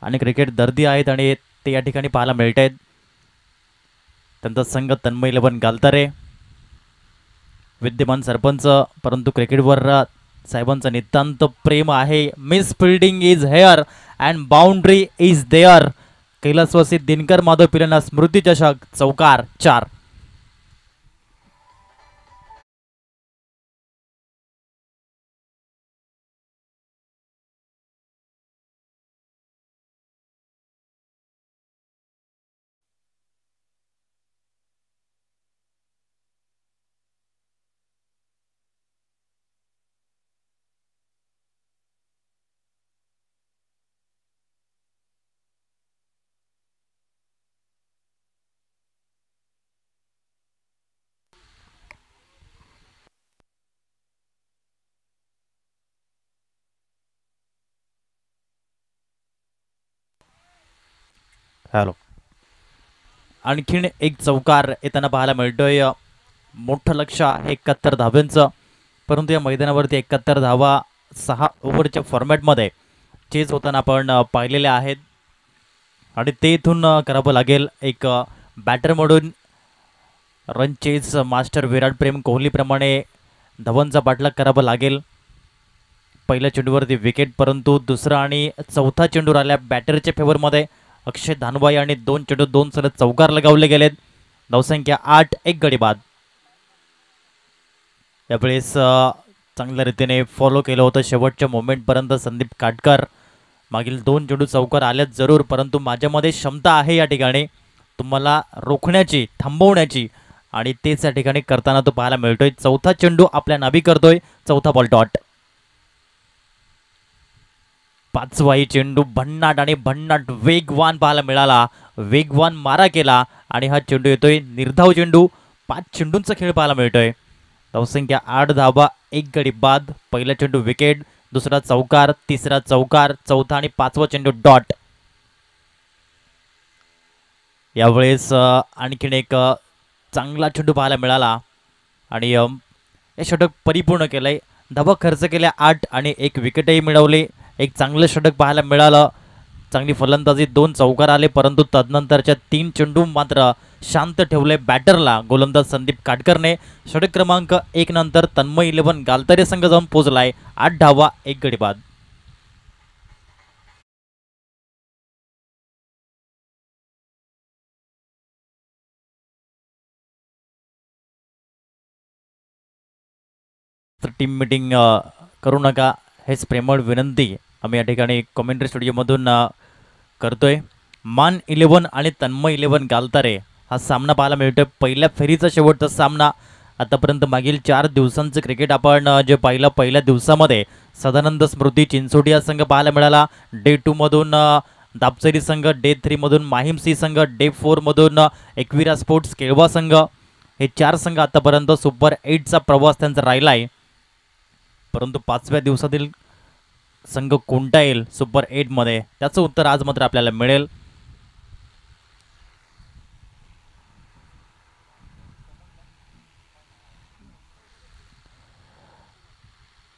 आणि क्रिकेट दर्दी आहेत आणि ते या ठिकाणी पाहायला मिळत आहेत. त्यांचा संघ तन्मय 11 गालतारे, विद्यमान सरपंच, परंतु क्रिकेटवर साहेबांचं नितांत प्रेम आहे. Misfielding is here and boundary is there. कैलासवासी दिनकर माधव पिलांना स्मृती चषक, चौकार 4. हॅलो. आणखीन एक चौकार येताना पाहायला मिळतोय. मोठं लक्ष आहे 71 धावांचं, परंतु या मैदानावरती 71 धावा 6 ओव्हरच्या फॉर्मॅटमध्ये चेज होताना आपण पाहिलेले आहेत आणि ते इथून करावं लागेल. एक बॅटर म्हणून रन चेज मास्टर विराट प्रेम कोहलीप्रमाणे धवनचा पाठलाग करावा लागेल. पहिल्या चेंडूवरती विकेट, परंतु दुसरा आणि चौथा चेंडू आल्या बॅटरच्या फेवरमध्ये. अक्षय धानबाई आणि 2 चेंडू 2 सलग चौकार लगावले गेलेत. धावसंख्या 8, 1 गडी बाद. यावेळेस चांगल्या रीतीने फॉलो केलं होतं शेवटच्या मोमेंटपर्यंत संदीप काटकर. मागील 2 चेंडू चौकार आल्यात जरूर, परंतु माझ्यामध्ये क्षमता आहे या ठिकाणी तुम्हाला रोखण्याची, थांबवण्याची, आणि तेच या ठिकाणी करताना तो पाहायला मिळतोय. चौथा चेंडू आपल्या नावी करतोय. चौथा बॉल डॉट. पाचवाही चेंडू भन्नाट आणि भन्नाट वेगवान पाहायला मिळाला. वेगवान मारा केला आणि हा चेंडू येतोय निर्धाव चेंडू. 5 चेंडूंचा खेळ पाहायला मिळतोय. धावसंख्या 8 धावा 1 गडी बाद. पहिला चेंडू विकेट, दुसरा चौकार, तिसरा चौकार, चौथा आणि 5वा चेंडू डॉट. यावेळेस आणखीन एक चांगला चेंडू पाहायला मिळाला आणि हे षटक परिपूर्ण केलंय. धावा खर्च केल्या 8 आणि 1 विकेटही मिळवले. एक चांगलं षटक पाहायला मिळालं. चांगली फलंदाजी, 2 चौकार आले, परंतु तदनंतरच्या 3 चेंडू मात्र शांत ठेवले बॅटरला गोलंदाज संदीप काटकरने. षटक क्रमांक 1 नंतर तन्मय 11 गालतरे संघ जाऊन पोहोचलाय. 8 धावा 1 गडी बाद. टीम मीटिंग करू नका, हेच प्रेमळ विनंती आम्ही या ठिकाणी कॉमेंट्री स्टुडिओमधून करतोय. मान 11 आणि तन्मय 11 गालतारे हा सामना पाहायला मिळतोय. पहिल्या फेरीचा शेवटचा सामना. आतापर्यंत मागील 4 दिवसांचं क्रिकेट आपण जे पाहिलं, पहिल्या दिवसामध्ये सदानंद स्मृती चिंचोटी संघ पाहायला मिळाला. डे 2 मधून दापचरी संघ, डे 3 मधून माहीम सी संघ, डे 4 मधून एकविरा स्पोर्ट्स केळवा संघ. हे 4 संघ आतापर्यंत सुपर 8चा प्रवास त्यांचा राहिलाय. परंतु 5व्या दिवसातील संघ कोणता येईल सुपर 8 मध्ये, त्याचं उत्तर आज मात्र आपल्याला मिळेल.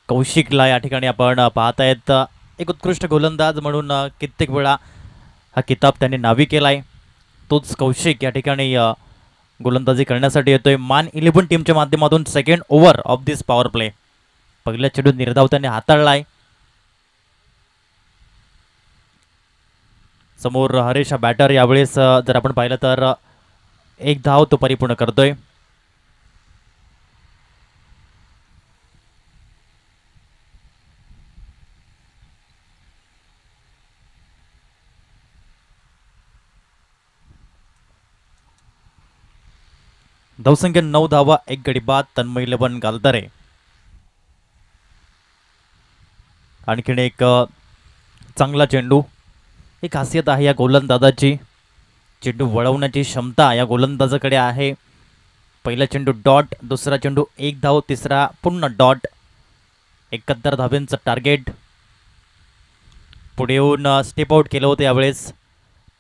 कौशिकला या ठिकाणी आपण पाहतायत. एक उत्कृष्ट गोलंदाज म्हणून कित्येक वेळा हा किताब त्यांनी नावी केलाय. तोच कौशिक या ठिकाणी गोलंदाजी करण्यासाठी येतोय. मान 11 टीमच्या माध्यमातून second over of this power play. पहिल्या चेंडू निर्धाव त्यांनी हाताळलाय. समोर हरेश हा बॅटर. यावेळेस जर आपण पाहिलं तर 1 धाव तो परिपूर्ण करतोय. धावसंख्या 9 धावा 1 गडी बाद. तन्मय 11 गालतारे. आणखीन एक चांगला चेंडू. एक खासियत आहे या गोलंदाजाची, चेंडू वळवण्याची क्षमता या गोलंदाजाकडे आहे. पहिला चेंडू डॉट, दुसरा चेंडू 1 धाव, तिसरा पुन्हा डॉट. 71 धावांचं टार्गेट. पुढे येऊन स्टेप आउट केलं होतं यावेळेस,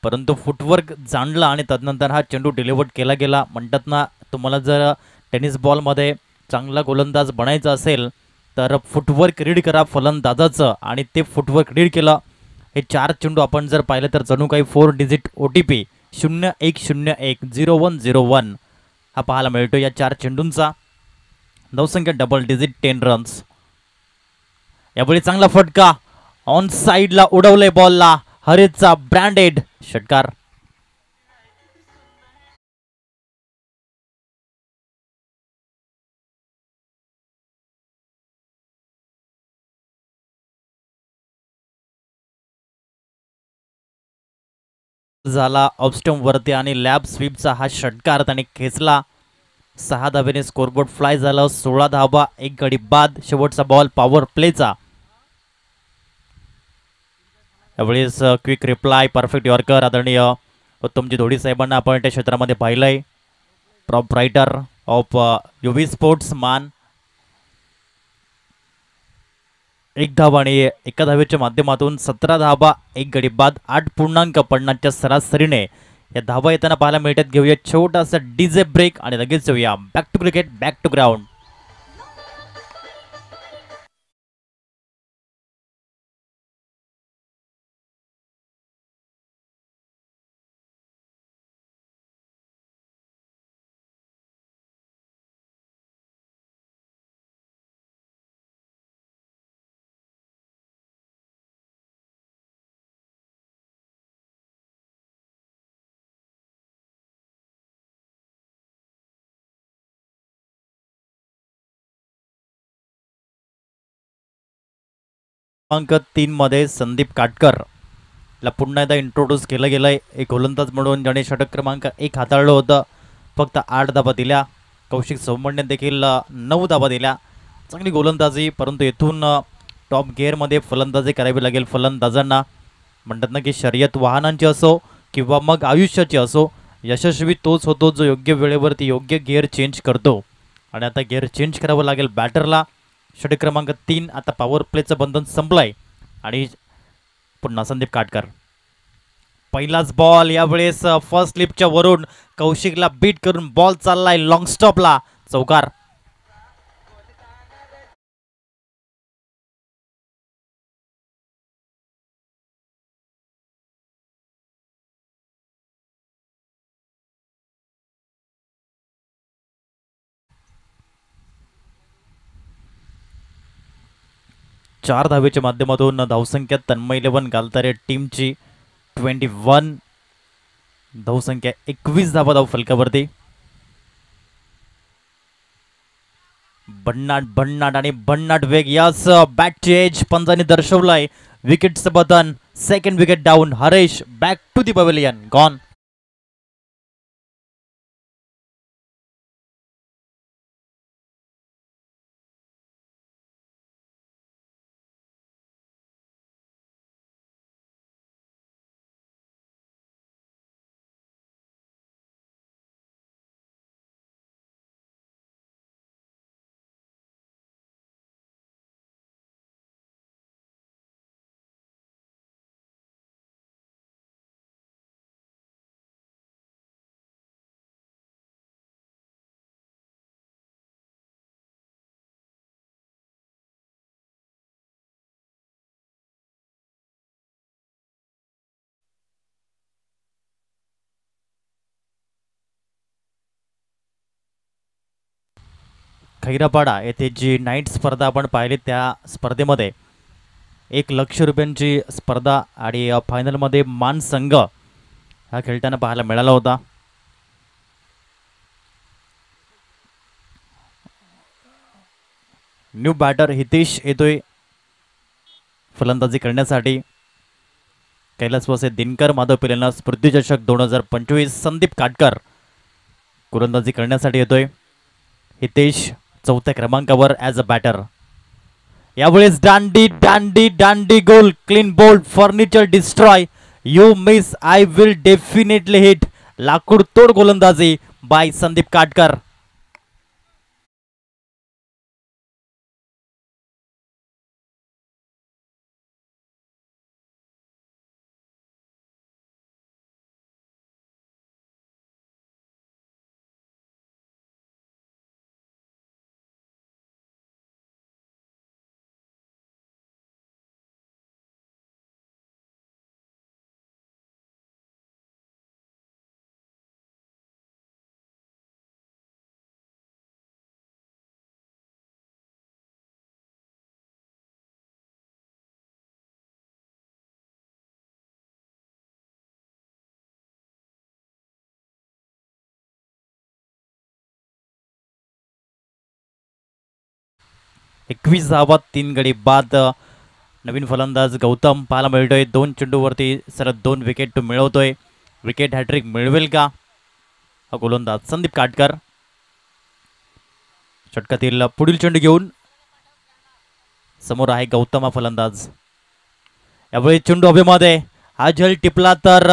परंतु फुटवर्क जाणला आणि तदनंतर हा चेंडू डिलिव्हर केला गेला. म्हणतात ना, तुम्हाला जर टेनिस बॉलमध्ये चांगला गोलंदाज बनायचा असेल तर फुटवर्क रीड करा फलंदाजाचं, आणि ते फुटवर्क रीड केलं. हे 4 चेंडू आपण जर पाहिलं तर जणू काही 4 डिजिट OTP 010101 हा पाहायला मिळतो या 4 चेंडूंचा. धावसंख्या डबल डिजिट 10 रन्स. यावेळी चांगला फटका ऑन साईडला उडवले बॉलला. हरेचा ब्रँडेड षटकार. झाला ऑफस्टंप वरती आणि लॅब स्वीपचा हा षटकार त्याने खेचला. 6 धावेने स्कोरबोर्ड फ्लाय झालं. 16 धावा 1 गडी बाद. शेवटचा बॉल पॉवर प्लेचा. यावेळेस क्विक रिप्लाय, परफेक्ट यॉर्कर आदरणीय उत्तमजी धोडी साहेबांना आपण त्या क्षेत्रामध्ये पाहिलंय. Prop writer of UV sports मान. एक धावा आणि एका धावेच्या माध्यमातून 17 धावा, एक गडी बाद, 8.50च्या सरासरीने या धावा येताना पाहायला मिळतात. घेऊया छोटासा डीजे ब्रेक आणि लगेच येऊया back to cricket, back to ground. क्रमांक 3 मध्ये संदीप काटकर ला पुन्हा एकदा इंट्रोड्यूस केलं गेलंय एक गोलंदाज म्हणून, ज्याने षटक क्रमांक 1 हाताळलं होतं. फक्त 8 धाबा दिल्या. कौशिक सौमण्य देखील 9 धाबा दिल्या. चांगली गोलंदाजी, परंतु येथून टॉप गिअरमध्ये फलंदाजी करावी लागेल फलंदाजांना. म्हणतात ना की शर्यत वाहनांची असो किंवा मग आयुष्याची असो, यशस्वी तोच होतो जो योग्य वेळेवरती योग्य गिअर चेंज करतो. आणि आता गिअर चेंज करावं लागेल बॅटरला. षटक क्रमांक 3 आता पॉवर प्लेचं बंधन संपलंय आणि पुन्हा संदीप काटकर. पहिलाच बॉल यावेळेस फर्स्ट स्लिपच्या वरून कौशिकला बीट करून बॉल चाललाय लॉंग स्टॉपला, चौकार. चार धावेच्या माध्यमातून धावसंख्या तन्मय 11 घालतारे टीमची 21, धावसंख्या 21 धावा धाव फलकावरती. भन्नाट आणि भन्नाट वेग यास बॅटची एज पंजाने दर्शवलाय. विकेटचं button, second wicket down. Haresh back to the pavilion, gone. Khairapada येथे जी नाईट स्पर्धा आपण पाहिली, त्या स्पर्धेमध्ये 1,00,000 रुपयांची स्पर्धा आणि फायनलमध्ये मान संघ हा खेळताना पाहायला मिळाला होता. न्यू बॅटर हितेश येतोय फलंदाजी करण्यासाठी. कैलासवासी दिनकर, माधव पिलेना स्मृतिचषक 2025. संदीप काटकर गोलंदाजी करण्यासाठी येतोय. हितेश चौथ्या क्रमांकावर ॲज अ बॅटर. यावेळेस दांडी दांडी दांडी गोल, clean bowled, furniture destroy, you miss I will definitely hit. लाकूड तोड गोलंदाजी बाय संदीप काटकर. एकवीस धावा, 3 गडी बाद. नवीन फलंदाज गौतम पाहायला मिळतोय. 2 चेंडूवरती सरळ 2 विकेट तो मिळवतोय. विकेट हॅट्रिक मिळवेल का हा गोलंदाज संदीप काटकर. षटकातील पुढील चेंडू घेऊन समोर आहे गौतम हा फलंदाज. यावेळी चेंडू हवेमध्ये, हा झेल टिपला तर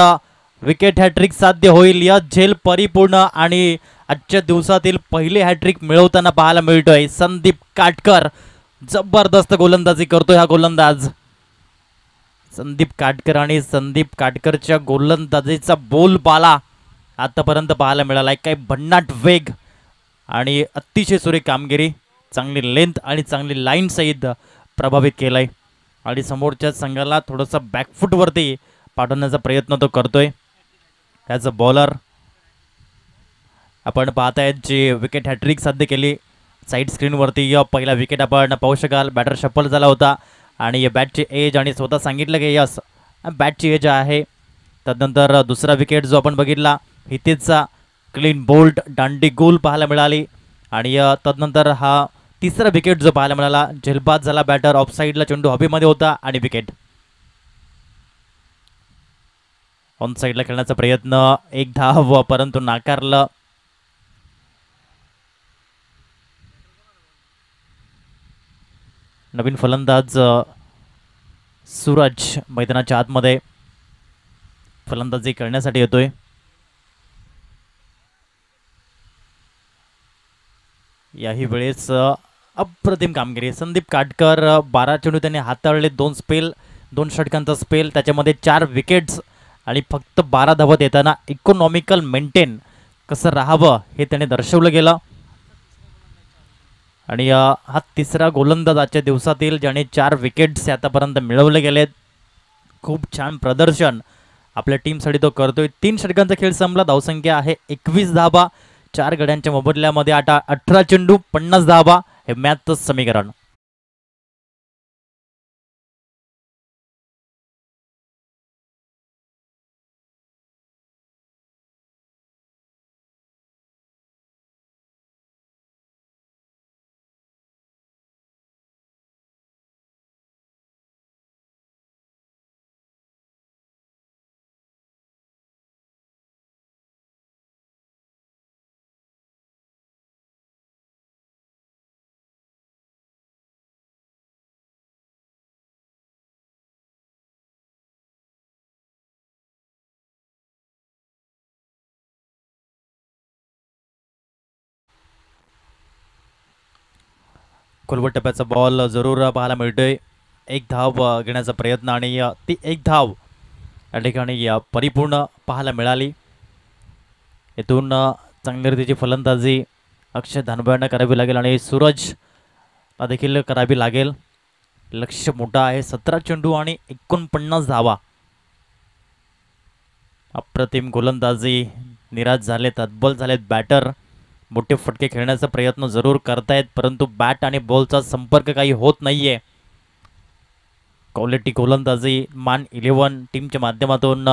विकेट हॅट्रिक साध्य होईल. या झेल परिपूर्ण आणि आजच्या दिवसातील पहिले हॅट्रिक मिळवताना पाहायला मिळतोय संदीप काटकर. जबरदस्त गोलंदाजी करतोय हा गोलंदाज संदीप काटकर आणि संदीप काटकरच्या गोलंदाजीचा बोलबाला आतापर्यंत पाहायला मिळाला आहे. काही भन्नाट वेग आणि अतिशय सुरेख कामगिरी, चांगली लेंथ आणि चांगली लाईन सहित प्रभावित केलं आहे आणि समोरच्या संघाला थोडंसं बॅकफूटवरती पाठवण्याचा प्रयत्न तो करतोय. ॲज अ बॉलर आपण पाहतायत जी विकेट हॅट्रिक साध्य केली साईड स्क्रीनवरती. पहिला विकेट आपण पाहू शकाल, बॅटर शफल झाला होता आणि बॅटची एज आणि स्वतः सांगितलं की यस बॅटची एज आहे. त्यानंतर दुसरा विकेट जो आपण बघितला हितेशचा क्लीन बोल्ट दांडी गोल पाहायला मिळाली आणि तदनंतर हा तिसरा विकेट जो पाहायला मिळाला झेलबाद झाला बॅटर, ऑफ साईडला चेंडू हवेमध्ये होता आणि विकेट. ऑन साईडला खेळण्याचा प्रयत्न, एक धाव परंतु नाकारलं. नवीन फलंदाज सूरज मैदानाच्या आतमध्ये फलंदाजी करण्यासाठी येतोय. याही वेळेस अप्रतिम कामगिरी संदीप काटकर, 12 चेंडू त्यांनी हाताळले, 2 स्पेल, 2 षटकांचा स्पेल, त्याच्यामध्ये 4 विकेट्स आणि फक्त 12 धावत येताना इकॉनॉमिकल मेंटेन कसं राहावं हे त्याने दर्शवलं गेलं. आणि हा तिसरा गोलंदाज आजच्या दिवसातील ज्याने 4 विकेट्स आतापर्यंत मिळवले गेलेत. खूप छान प्रदर्शन आपल्या टीमसाठी तो करतोय. 3 षटकांचा खेळ संपला, धावसंख्या आहे 21 धावा, 4 गड्यांच्या मोबदल्यामध्ये आता 18 चेंडू 50 धावा, हे मॅचचं समीकरण. खोलवर टप्प्याचा बॉल जरूर पाहायला मिळतोय. एक धाव घेण्याचा प्रयत्न आणि ती एक धाव या ठिकाणी परिपूर्ण पाहायला मिळाली. इथून चांगल्या रीतीची फलंदाजी अक्षय धानबयांना करावी लागेल आणि सूरज देखील करावी लागेल. लक्ष्य मोठा आहे, 17 चेंडू आणि 49 धावा. अप्रतिम गोलंदाजी, निराश झालेत, हतबल झालेत बॅटर. मोठे फटके खेळण्याचा प्रयत्न जरूर करतायत परंतु बॅट आणि बॉलचा संपर्क काही होत नाहीये. क्वालिटी गोलंदाजी मान 11 टीमच्या माध्यमातून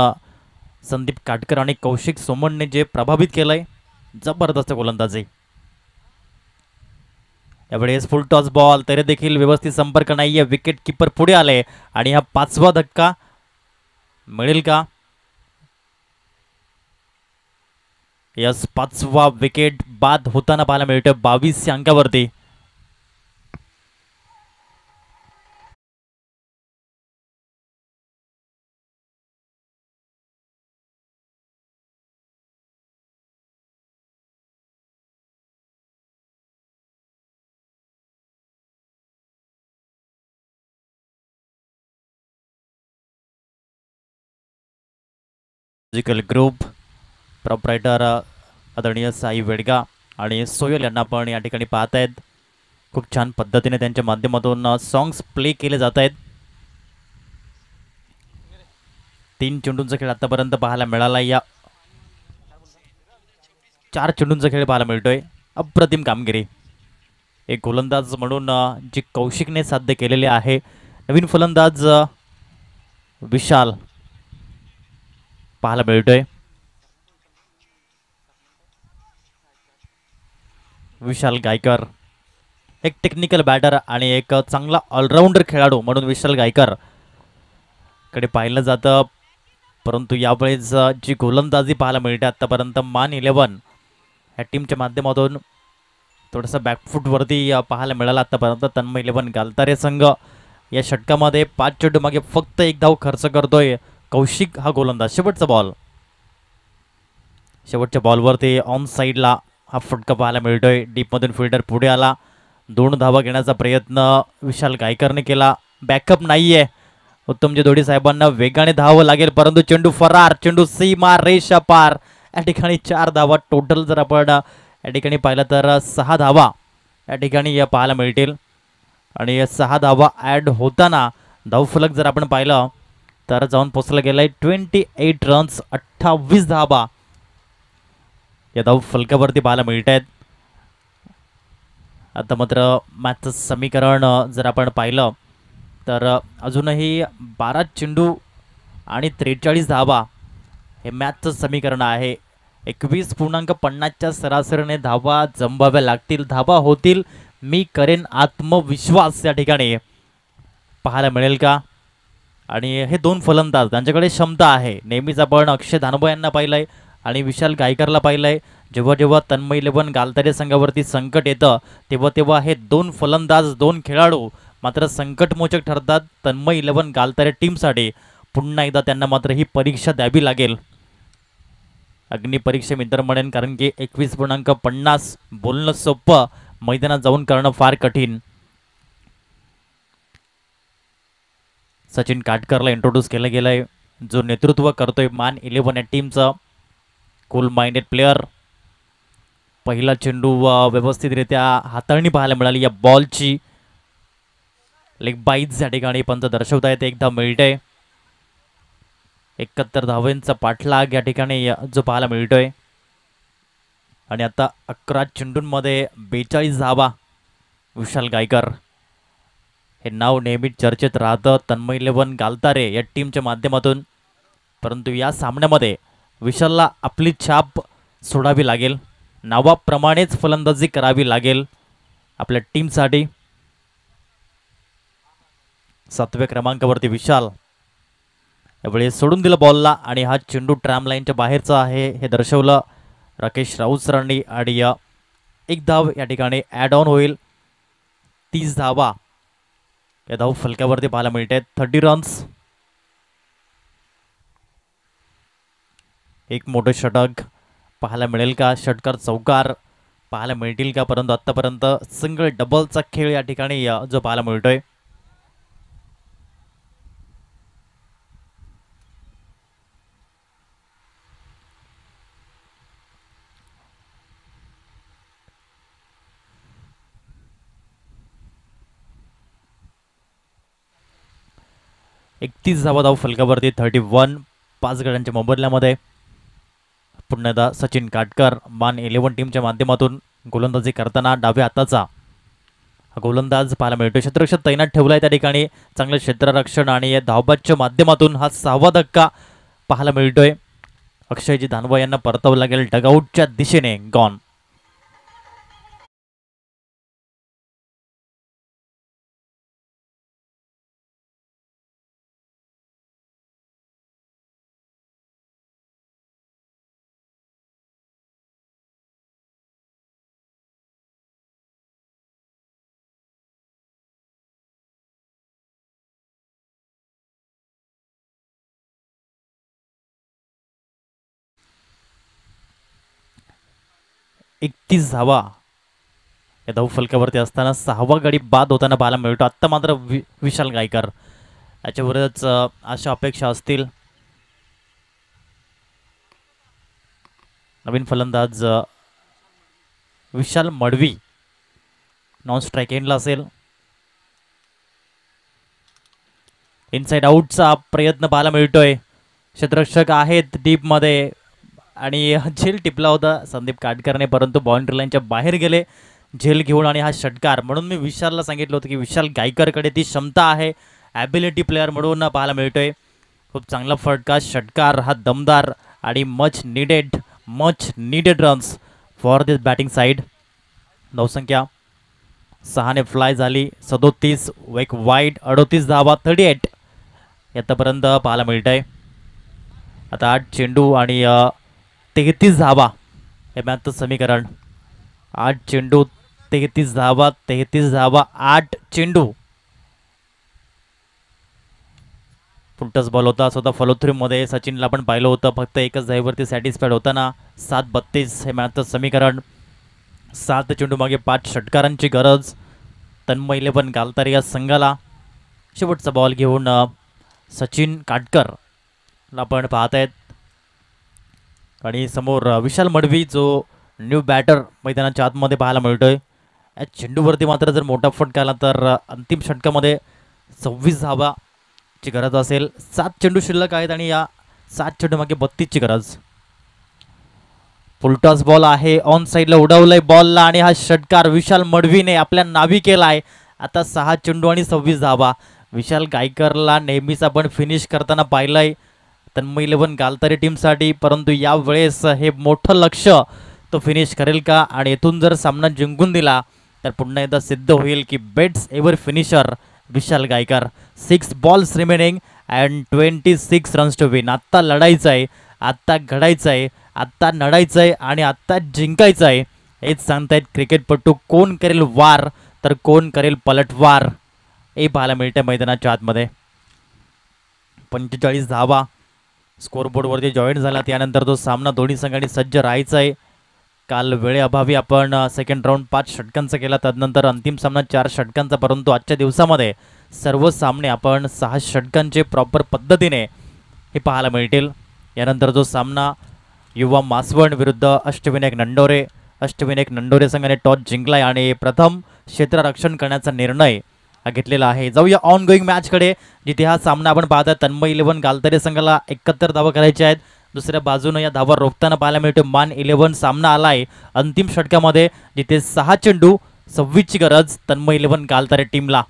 संदीप काटकर आणि कौशिक सोमनने जे प्रभावित केलंय, जबरदस्त गोलंदाजी. यावेळेस फुल टॉस बॉल, तरी देखील व्यवस्थित संपर्क नाहीये. विकेट किपर पुढे आले आणि हा 5वा धक्का मिळेल का? यस, 5वा विकेट बाद होताना पाहायला मिळतोय 22 अंकावरती. ग्रुप प्रॉपरायटर आदरणीय साई वेडगा आणि सोयल यांना पण या ठिकाणी पाहत आहेत. खूप छान पद्धतीने त्यांच्या माध्यमातून सॉंग्स प्ले केले जात आहेत. 3 चेंडूंचा खेळ आतापर्यंत पाहायला मिळाला. या 4 चेंडूंचा खेळ पाहायला मिळतोय. अप्रतिम कामगिरी एक गोलंदाज म्हणून जी कौशिकने साध्य केलेले आहे. नवीन फलंदाज विशाल पाहायला मिळतोय. विशाल गायकर एक टेक्निकल बॅटर आणि एक चांगला ऑलराऊंडर खेळाडू म्हणून विशाल गायकर कडे पाहिलं जातं. परंतु यावेळेस जी गोलंदाजी पाहायला मिळते आतापर्यंत मान 11 ह्या टीमच्या माध्यमातून थोडंसं बॅकफूटवरती पाहायला मिळालं आतापर्यंत. तन्मय 11 गालतारे संघ या षटकामध्ये 5 चेंडू मागे फक्त 1 धाव खर्च करतोय. कौशिक हा गोलंदाज. शेवटचा बॉल, शेवटच्या बॉलवरती ऑन साईडला हा फटका पाहायला मिळतोय. डीपमधून फिल्डर पुढे आला 2 धावा घेण्याचा प्रयत्न विशाल गायकरने केला. बॅकअप नाही आहे. उत्तमजी दोडी साहेबांना वेगाने धावावं लागेल, परंतु चेंडू फरार. चेंडू सीमा रेषा पार. या ठिकाणी 4 धावा टोटल जर आपण या ठिकाणी पाहिलं तर 6 धावा या ठिकाणी या पाहायला मिळतील. आणि 6 धावा ॲड होताना धावफलक जर आपण पाहिलं तर जाऊन पोचला गेला आहे 28 रन्स, 28 धावा या धावफलकावरती पाहायला मिळत आहेत. आता मात्र मॅचचं समीकरण जर आपण पाहिलं तर अजूनही 12 चेंडू आणि 43 धावा हे मॅचचं समीकरण आहे. 21.50च्या सरासरीने धावा जमवाव्या लागतील, धावा होतील. मी करेन आत्मविश्वास या ठिकाणी पाहायला मिळेल का? आणि हे 2 फलंदाज त्यांच्याकडे क्षमता आहे. नेहमीच आपण अक्षय धानोबा यांना पाहिलं आहे आणि विशाल गायकरला पाहिलं आहे. जेव्हा जेव्हा तन्मय 11 गालतारे संघावरती संकट येतं तेव्हा तेव्हा हे 2 फलंदाज 2 खेळाडू मात्र संकटमोचक ठरतात. तन्मय 11 गालतारे टीमसाठी पुन्हा एकदा त्यांना मात्र ही परीक्षा द्यावी लागेल. अग्निपरीक्षा मित्र म्हणेन, कारण की 21.50 बोलणं सोपं, मैदानात जाऊन करणं फार कठीण. सचिन काटकरला इंट्रोड्यूस केलं गेलं आहे, जो नेतृत्व करतोय मान 11 या टीमचं. Cool minded player. पहिला चेंडू व्यवस्थितरित्या हाताळणी पाहायला मिळाली या बॉलची. लेग बाईज या ठिकाणी पंच दर्शवता येते. एकदा मिळतंय. 71 धावांचा पाठलाग या ठिकाणी जो पाहायला मिळतोय. आणि आता 11 चेंडूंमध्ये 42 धावा. विशाल गायकर हे नाव नेहमीच चर्चेत राहतं तन्मय 11 गालतारे या टीमच्या माध्यमातून, परंतु या सामन्यामध्ये विशालला आपली छाप सोडावी लागेल. नावाप्रमाणेच फलंदाजी करावी लागेल आपल्या टीमसाठी. 7व्या क्रमांकावरती विशाल. यावेळी सोडून दिलं बॉलला आणि हा चेंडू ट्रॅम लाईनच्या बाहेरचा आहे हे दर्शवलं राकेश राऊत सरांनी. आणि एक धाव या ठिकाणी ॲड ऑन होईल. 30 धावा या धाव फलकावरती पाहायला मिळत आहेत. 30 रन्स. एक मोठं षटक पाहायला मिळेल का? षटकार चौकार पाहायला मिळतील का? परंतु आत्तापर्यंत सिंगल डबलचा खेळ या ठिकाणी जो पाहायला मिळतोय. धावा धाव फलकावरती. 31 5 गड्यांच्या मोबदल्यामध्ये पुन्हा एकदा सचिन काटकर मान 11 टीमच्या माध्यमातून गोलंदाजी करताना डाव्या हाताचा गोलंदाज पाहायला मिळतो. क्षेत्ररक्षक तैनात ठेवला आहे त्या ठिकाणी. चांगलं क्षेत्ररक्षण आणि या धावबादच्या माध्यमातून हा 6वा धक्का पाहायला मिळतोय. अक्षयजी धानोबा यांना परतावं लागेल डगआउटच्या दिशेने. गॉन. धावा या धाव फलकावरती असताना 6वा गडी बाद होताना पाहायला मिळतो. आत्ता मात्र विशाल गायकर याच्यावरच अशा अपेक्षा असतील. नवीन फलंदाज विशाल मडवी नॉन स्ट्राईक एंडला असेल. इनसाइड आउटचा प्रयत्न पाहायला मिळतोय. क्षेत्ररक्षक आहेत डीपमध्ये आणि झेल टिपला होता संदीप काटकरने, परंतु बाउंड्री लाईनच्या बाहेर गेले झेल घेऊन. आणि हा षटकार म्हणून मी विशालला सांगितलं होतं की विशाल गायकरकडे ती क्षमता आहे, ॲबिलिटी प्लेअर म्हणून पाहायला मिळतोय. खूप चांगला फटका षटकार हा दमदार आणि much needed runs for this batting side. धावसंख्या 6ने फ्लाय झाली. 37 एक वाईड 38 धावा 38 आतापर्यंत पाहायला मिळत आहे. आता 8 चेंडू आणि 33 धावा हे मॅचचं समीकरण. 8 चेंडू 33 धावा 8 चेंडू. फुलटस बॉल होता. स्वतः फॉलो थ्रू मध्ये सचिनला पण पाहिलं होतं, फक्त एकच धावेवरती सॅटिस्फाईड होताना. 7-32 हे मॅचचं समीकरण. 7 चेंडू मागे 5 षटकारांची गरज. तन्मय इलेव्हन गालतारे या संघाला. शेवटचा बॉल घेऊन सचिन काटकर आपण पाहत आहेत आणि समोर विशाल मडवी जो न्यू बॅटर मैदानाच्या आतमध्ये पाहायला मिळतोय. या चेंडूवरती मात्र जर मोठा फटका आला तर अंतिम षटकामध्ये 26 धावाची गरज असेल. 7 चेंडू शिल्लक आहेत आणि या 7 चेंडू मागे 32ची गरज. फुलटॉस बॉल आहे, ऑन साईडला उडवलंय बॉलला आणि हा षटकार विशाल मडवीने आपल्या नावी केलाय. आता 6 चेंडू आणि 26 धावा. विशाल गायकरला नेहमीच आपण फिनिश करताना पाहिलंय तन्मय इलेव्हन गालतारे टीमसाठी, परंतु यावेळेस हे मोठं लक्ष तो फिनिश करेल का आणि येथून जर सामना जिंकून दिला तर पुन्हा एकदा सिद्ध होईल की best ever finisher Vishal Gaikar. 6 balls remaining and 26 runs to win. आत्ता लढायचं आहे, आत्ता घडायचं आहे, आत्ता नडायचं आहे आणि आत्ता जिंकायचं आहे. हेच सांगतायत क्रिकेटपटू. कोण करेल वार तर कोण करेल पलटवार हे पाहायला मिळते मैदानाच्या आतमध्ये. 45 धावा स्कोरबोर्डवरती जॉईन झाला. त्यानंतर तो सामना दोन्ही संघांनी सज्ज राहायचा आहे. काल वेळेअभावी आपण सेकंड राऊंड 5 षटकांचा केला, त्यानंतर अंतिम सामना 4 षटकांचा, परंतु आजच्या दिवसामध्ये सर्व सामने आपण 6 षटकांचे प्रॉपर पद्धतीने हे पाहायला मिळतील. यानंतर जो सामना युवा मासवण विरुद्ध अष्टविनायक नंडोरे. अष्टविनायक नंडोरे संघाने टॉस जिंकलाय आणि प्रथम क्षेत्ररक्षण करण्याचा निर्णय घेतलेला आहे. जाऊया ऑन गोईंग मॅचकडे, जिथे हा सामना आपण पाहता तन्मय इलेव्हन गालतारे संघाला 71 धावा करायच्या आहेत. दुसऱ्या बाजूने या धावा रोखताना पाहायला मिळतो मान इलेव्हन. सामना आलाय अंतिम षटकामध्ये, जिथे 6 चेंडू 26ची गरज तन्मय इलेव्हन गालतारे टीमला.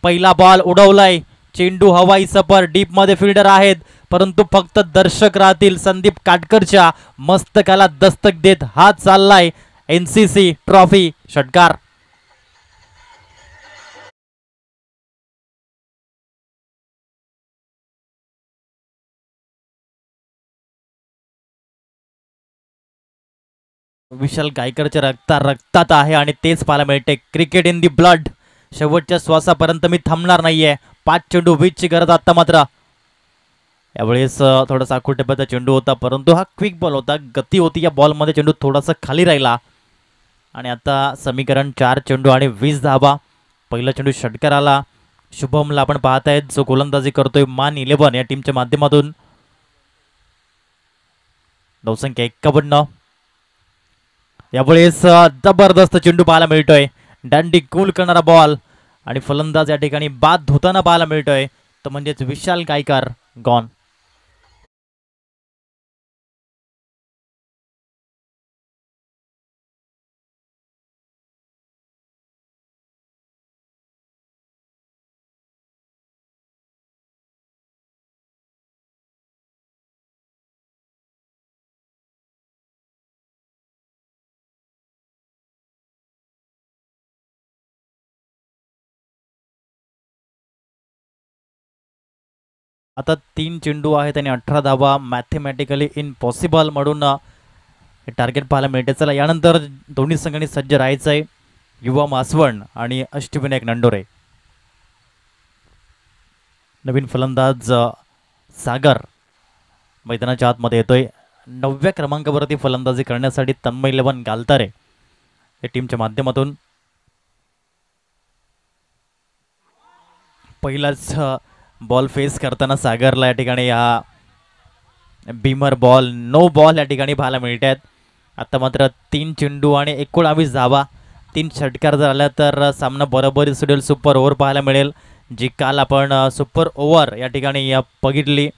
पहिला बॉल उडवलाय, चेंडू हवाई सफर, डीप मध्ये फिल्डर आहेत, परंतु फक्त दर्शक राहतील. संदीप काटकरच्या मस्तकाला दस्तक देत हा चाललाय NCC ट्रॉफी षटकार. विशाल गायकरच्या रक्तात आहे आणि तेच पाहायला मिळते. Cricket in the blood. शेवटच्या श्वासापर्यंत मी थांबणार नाहीये. 5 चेंडू 20ची गरज आता मात्र. यावेळेस थोडासा आखुटेपचा चेंडू होता, परंतु हा क्विक बॉल होता, गती होती या बॉलमध्ये. चेंडू थोडासा खाली राहिला आणि आता समीकरण 4 चेंडू आणि 20 धावा. पहिला चेंडू षटकार आला. शुभमला आपण पाहतायत जो गोलंदाजी करतोय मान इलेव्हन या टीमच्या माध्यमातून. धावसंख्या 51. यावेळेस जबरदस्त चेंडू पाहायला मिळतोय. दांडी कूल करणारा बॉल आणि फलंदाज या ठिकाणी बाद धुताना पाहायला मिळतोय, तो म्हणजेच विशाल गायकर गॉन. आता 3 चेंडू आहेत आणि 18 धावा. मॅथमॅटिकली इम्पॉसिबल म्हणून टार्गेट पाहायला मिळते. चला यानंतर दोन्ही संघांनी सज्ज राहायचं आहे. युवा मासवण आणि अष्टविनायक नंडोरे. नवीन फलंदाज सागर मैदानाच्या आतमध्ये येतोय. 9व्या क्रमांकावरती फलंदाजी करण्यासाठी तन्मय इलेव्हन गालतारे या टीमच्या माध्यमातून. पहिलाच बॉल फेस करताना सागरला या ठिकाणी हा बीमर बॉल, नो बॉल या ठिकाणी पाहायला मिळत आहेत. आता मात्र 3 चेंडू आणि 19 धावा. 3 षटकार जर आल्या तर सामना बरोबरी सुटेल. सुपर ओव्हर पाहायला मिळेल, जी काल आपण सुपर ओव्हर या ठिकाणी बघितली.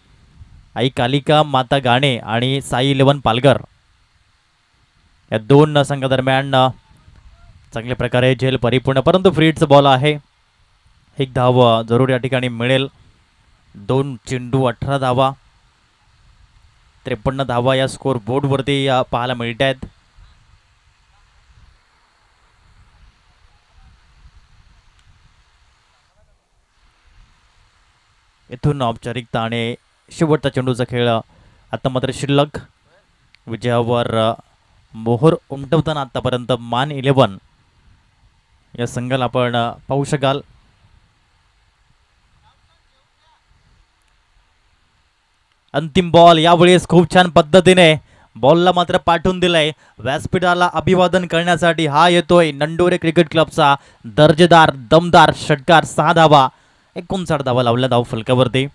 आई कालिका माता गाणे आणि साई इलेव्हन पालघर या 2 संघादरम्यान चांगल्या प्रकारे झेल परिपूर्ण, परंतु फ्रीडचा बॉल आहे. 1 धाव जरूर या ठिकाणी मिळेल. 2 चेंडू 18 धावा. 53 धावा या स्कोर बोर्डवरती पाहायला मिळत आहेत. इथून औपचारिकता आणि शेवटचा चेंडूचा खेळ आता मात्र शिल्लक. विजयावर मोहर उमटवताना आतापर्यंत मान इलेव्हन या संघाला आपण पाहू शकाल. अंतिम बॉल यावेळेस खूप छान पद्धतीने बॉलला मात्र पाठवून दिलंय. व्यासपीठाला अभिवादन करण्यासाठी हा येतोय नंडोरे क्रिकेट क्लबचा दर्जेदार दमदार षटकार. 6 धावा, 59 धावा लावल्या धाव फलकावरती.